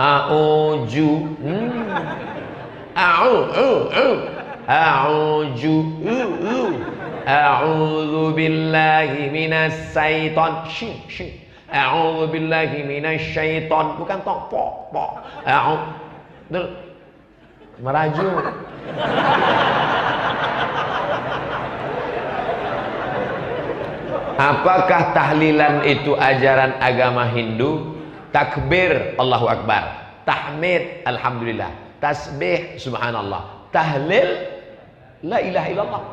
A'uju. A'uju. A'udzu billahi minas syaiton. A'udzu billahi minasy syaiton. Bukan tok pok. Merajuk. Apakah tahlilan itu ajaran agama Hindu? Takbir Allahu Akbar, tahmid alhamdulillah, tasbih subhanallah, tahlil la ilaha illallah.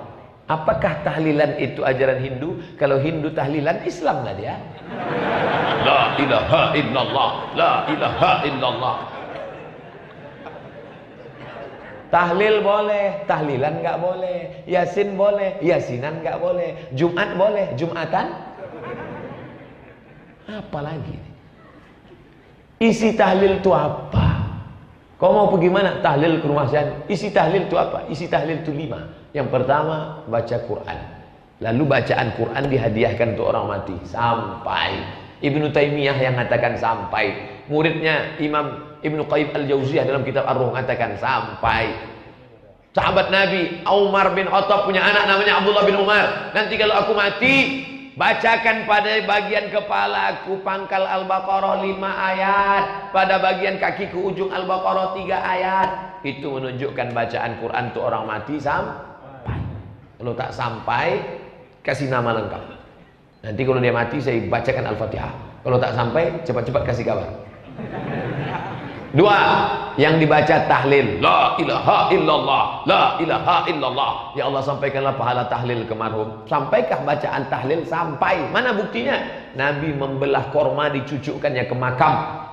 Apakah tahlilan itu ajaran Hindu? Kalau Hindu tahlilan, Islam lah dia. La ilaha illallah, la ilaha illallah. Tahlil boleh, tahlilan nggak boleh. Yasin boleh, yasinan nggak boleh. Jumat boleh, jumatan. Apa lagi? Isi tahlil itu apa? Kau mau pergi mana? Tahlil ke rumah saya. Isi tahlil itu apa? Isi tahlil itu 5. Yang pertama, baca Quran. Lalu bacaan Quran dihadiahkan untuk orang mati. Sampai Ibnu Taimiyah yang mengatakan sampai. Muridnya Imam Ibnu Qayyim Al-Jauziyah dalam kitab Ar-Ruh mengatakan sampai. Sahabat Nabi Umar bin Khattab punya anak namanya Abdullah bin Umar. Nanti kalau aku mati, bacakan pada bagian kepala aku pangkal Al-Baqarah 5 ayat, pada bagian kaki ke ujung Al-Baqarah 3 ayat. Itu menunjukkan bacaan Quran untuk orang mati sampai. Kalau tak sampai, kasih nama lengkap. Nanti kalau dia mati saya bacakan Al-Fatihah. Kalau tak sampai, cepat-cepat kasih kabar. 2, yang dibaca tahlil. La ilaha illallah, la ilaha illallah. Ya Allah, sampaikanlah pahala tahlil ke marhum. Sampaikah bacaan tahlil? Sampai. Mana buktinya? Nabi membelah korma, dicucukkannya ke makam.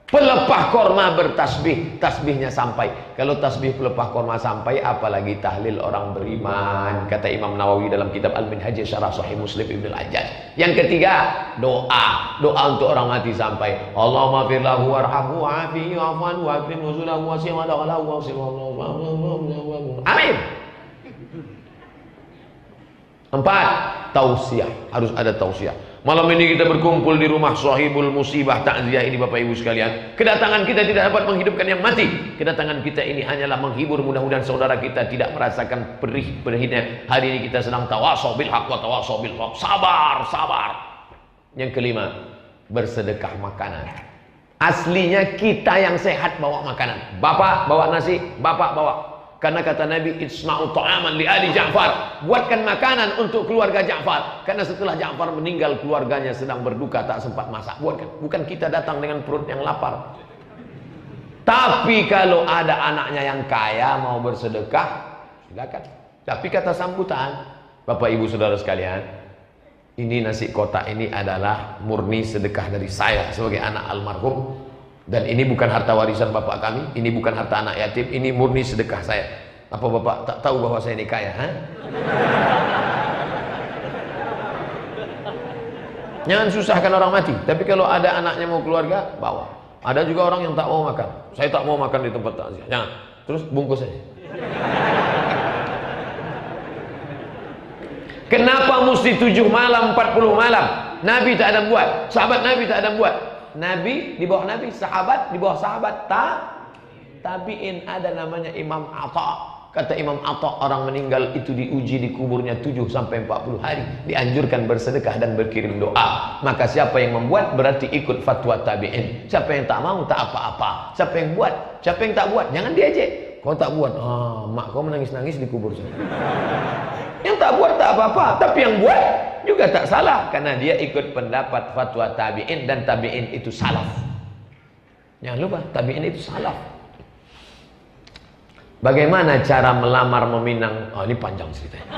Pelepah korma bertasbih, tasbihnya sampai. Kalau tasbih pelepah korma sampai, apalagi tahlil orang beriman. Kata Imam Nawawi dalam kitab Al-Minhaj Syarah Sahih Muslim Ibnu Al-Hajjaj. Yang ketiga, doa. Doa untuk orang mati sampai. Allahumma fir lahu warhamhu wa'afihi wa'fu wa'akrim nuzulahu wasi'hu wa da'alahu wa'si'hu. Amin. 4, tausiah. Harus ada tausiah. Malam ini kita berkumpul di rumah Sahibul Musibah Takziah ini Bapak Ibu sekalian. Kedatangan kita tidak dapat menghidupkan yang mati. Kedatangan kita ini hanyalah menghibur. Mudah-mudahan saudara kita tidak merasakan perihnya. Hari ini kita sedang tawasau bil haq wa tawasau bil haq. Sabar, sabar. Yang kelima, bersedekah makanan. Aslinya kita yang sehat bawa makanan. Bapak bawa nasi, bapak bawa. Karena kata Nabi, isma'u ta'aman li ali Ja'far. Buatkan makanan untuk keluarga Ja'far. Karena setelah Ja'far meninggal, keluarganya sedang berduka, tak sempat masak. Buatkan. Bukan kita datang dengan perut yang lapar. Tapi kalau ada anaknya yang kaya mau bersedekah, silakan. Tapi kata sambutan, Bapak Ibu Saudara sekalian, ini nasi kotak ini adalah murni sedekah dari saya sebagai anak almarhum. Dan ini bukan harta warisan bapak kami, ini bukan harta anak yatim, ini murni sedekah saya. Apa bapak tak tahu bahwa saya ini kaya? Jangan susahkan orang mati. Tapi kalau ada anaknya mau keluarga, bawa. Ada juga orang yang tak mau makan. Saya tak mau makan di tempat takziah. Jangan. Terus bungkus saja. Kenapa mesti 7 malam, 40 malam? Nabi tak ada buat, sahabat Nabi tak ada buat. Nabi di bawah Nabi, sahabat di bawah sahabat, tabi'in. Ada namanya Imam Atha. Kata Imam Atha, orang meninggal itu diuji di kuburnya 7 sampai 40 hari. Dianjurkan bersedekah dan berkirim doa. Maka siapa yang membuat berarti ikut fatwa tabi'in. Siapa yang tak mau tak apa-apa. Siapa yang buat, siapa yang tak buat, jangan diejek. Kau tak buat, mak kau menangis-nangis di kubur saya. Yang tak buat tak apa-apa, tapi yang buat juga tak salah, karena dia ikut pendapat fatwa tabi'in, dan tabi'in itu salaf. Jangan lupa, tabi'in itu salaf. Bagaimana cara melamar meminang? Oh, ini panjang ceritanya.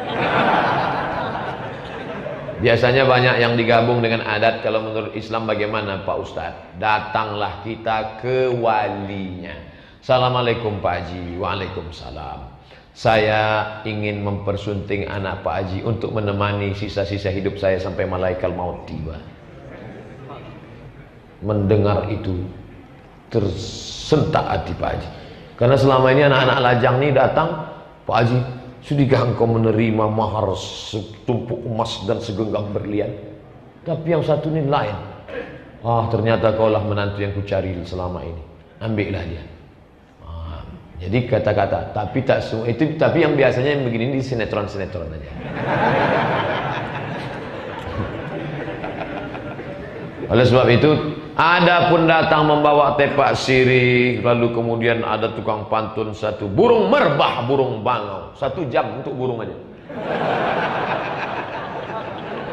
Biasanya banyak yang digabung dengan adat. Kalau menurut Islam bagaimana Pak Ustadz? Datanglah kita ke walinya. Assalamualaikum Pak Haji. Waalaikumsalam. Saya ingin mempersunting anak Pak Haji untuk menemani sisa-sisa hidup saya sampai malaikat maut tiba. Mendengar itu tersentak hati Pak Haji. Karena selama ini anak-anak lajang ini datang, Pak Haji, sudahkah engkau menerima mahar setumpuk emas dan segenggam berlian? Tapi yang satu ini lain. Ternyata kaulah menantu yang kucari selama ini. Ambillah dia. Jadi kata-kata, tapi tak semua itu, tapi yang biasanya yang begini di sinetron-sinetron aja. Oleh sebab itu, ada pun datang membawa tepak sirih, lalu kemudian ada tukang pantun satu, burung merbah, burung bangau, 1 jam untuk burung aja.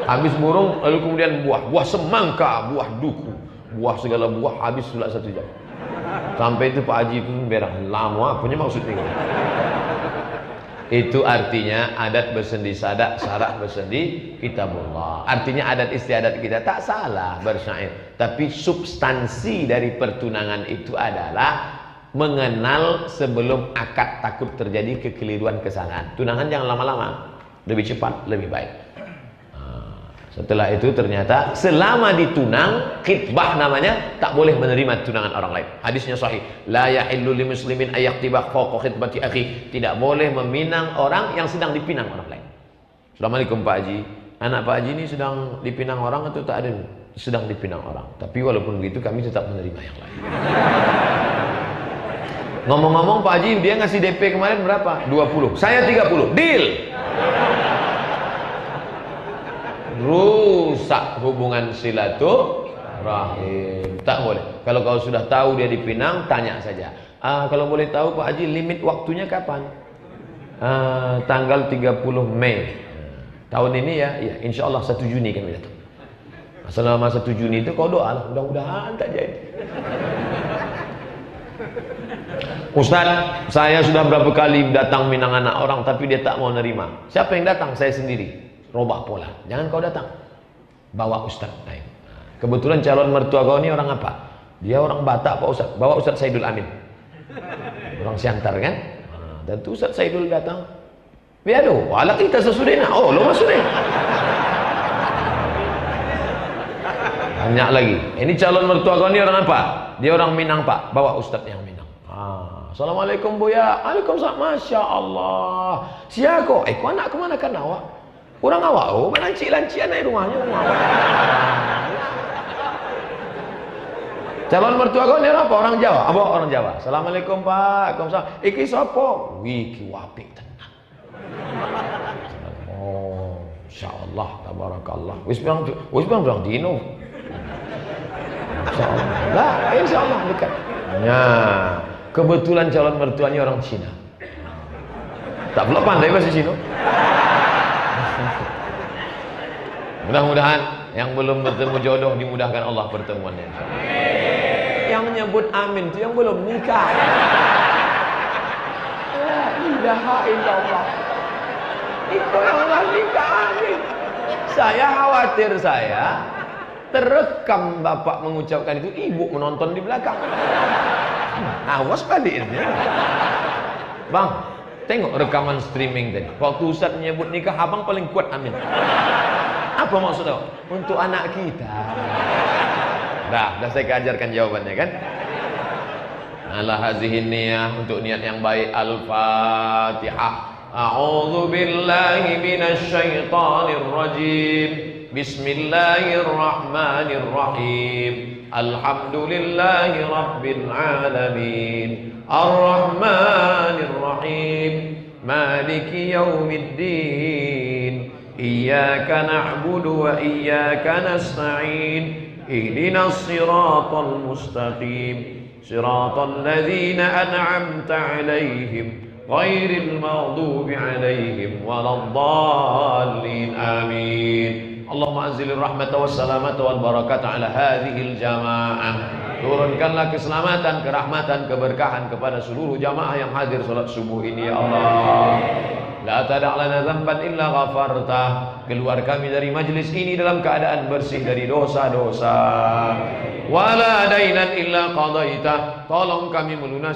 Habis burung, lalu kemudian buah semangka, buah duku, buah segala buah, habis pula 1 jam. Sampai itu Pak Haji pun berah lama, apanya maksudnya? Itu artinya adat bersendi sadak, syarak bersendi kitabullah. Artinya adat istiadat kita tak salah bersyair, tapi substansi dari pertunangan itu adalah mengenal sebelum akad, takut terjadi kekeliruan, kesalahan. Tunangan jangan lama-lama, lebih cepat lebih baik. Setelah itu ternyata selama ditunang, khitbah namanya, tak boleh menerima tunangan orang lain. Hadisnya sahih. La yahillu li muslimin ayaktibah fawqa khitbati akhi. Tidak boleh meminang orang yang sedang dipinang orang lain. Assalamualaikum Pak Haji. Anak Pak Haji ini sedang dipinang orang atau tak ada? Sedang dipinang orang. Tapi walaupun begitu kami tetap menerima yang lain. Ngomong-ngomong Pak Haji, dia ngasih DP kemarin berapa? 20. Saya 30. Deal. Rusak hubungan silaturahim. Tak boleh. Kalau kau sudah tahu dia dipinang, tanya saja. Kalau boleh tahu Pak Haji, limit waktunya kapan? Tanggal 30 Mei tahun ini ya, insya Allah 1 Juni kami datang. Selama 1 Juni itu kau doa lah, mudah-mudahan tak jadi. Ustaz, saya sudah berapa kali datang minang anak orang tapi dia tak mau nerima. Siapa yang datang? Saya sendiri. Robah pola, jangan kau datang, bawa Ustaz lain. Kebetulan calon mertua kau ini orang apa? Dia orang Batak Pak Ustaz, bawa Ustaz Saidul Amin, orang Siantar kan. Dan tu Ustaz Saidul datang, biado, wala kita sesudena, lo masudena. Banyak lagi. Ini calon mertua kau ini orang apa? Dia orang Minang Pak, bawa Ustaz yang Minang. Assalamualaikum Buya. Waalaikumsalam. Masya Allah. Siapa? Kau anak kemana kan awak? Orang awak, lancik-lancian naik rumahnya. Calon mertua kau ni apa? Orang Jawa? Apa orang Jawa? Assalamualaikum Pak. Waalaikumsalam. Iki siapa? Wiki wapik tenang. Insyaallah, tabarakallah. Wis bilang dino. Insyaallah. Lah, insyaallah dekat. Nah, kebetulan calon mertuanya orang Cina. Tak pula pandai bahasa Cina. Mudah-mudahan yang belum bertemu jodoh dimudahkan Allah pertemuannya. Yang menyebut amin itu yang belum nikah. La ilaha illallah. Itu yang belum nikah, amin. Saya khawatir terekam bapak mengucapkan itu, ibu menonton di belakang. Awas balik ini. Bang, tengok rekaman streaming tadi. Waktu Ustaz menyebut nikah, abang paling kuat amin. Apa maksudnya? Untuk anak kita. Dah saya ajarkan jawabannya kan? Ala hazihin niyah, untuk niat yang baik. Al-Fatihah. A'udzu billahi minasy syaithanir rajim. Bismillahirrahmanirrahim. Alhamdulillahi rabbil alamin. Ar-Rahmanir Rahim. Maliki yaumiddin. Iyyaka na'budu wa iyyaka nasta'in. Ihdinas siratal mustaqim. Siratal ladzina an'amta 'alaihim ghairil maghdubi 'alaihim waladdallin. Amin. Allahumma anzilir rahmata wassalamata wal barakata ala hadhil jamaah. Turunkanlah keselamatan, kerahmatan, keberkahan kepada seluruh jamaah yang hadir salat subuh ini ya Allah. La tada' lana dzamban illa ghafartah. Keluar kami dari majlis ini dalam keadaan bersih dari dosa-dosa. Wala dainan illa qadaitah. Tolong kami melunasi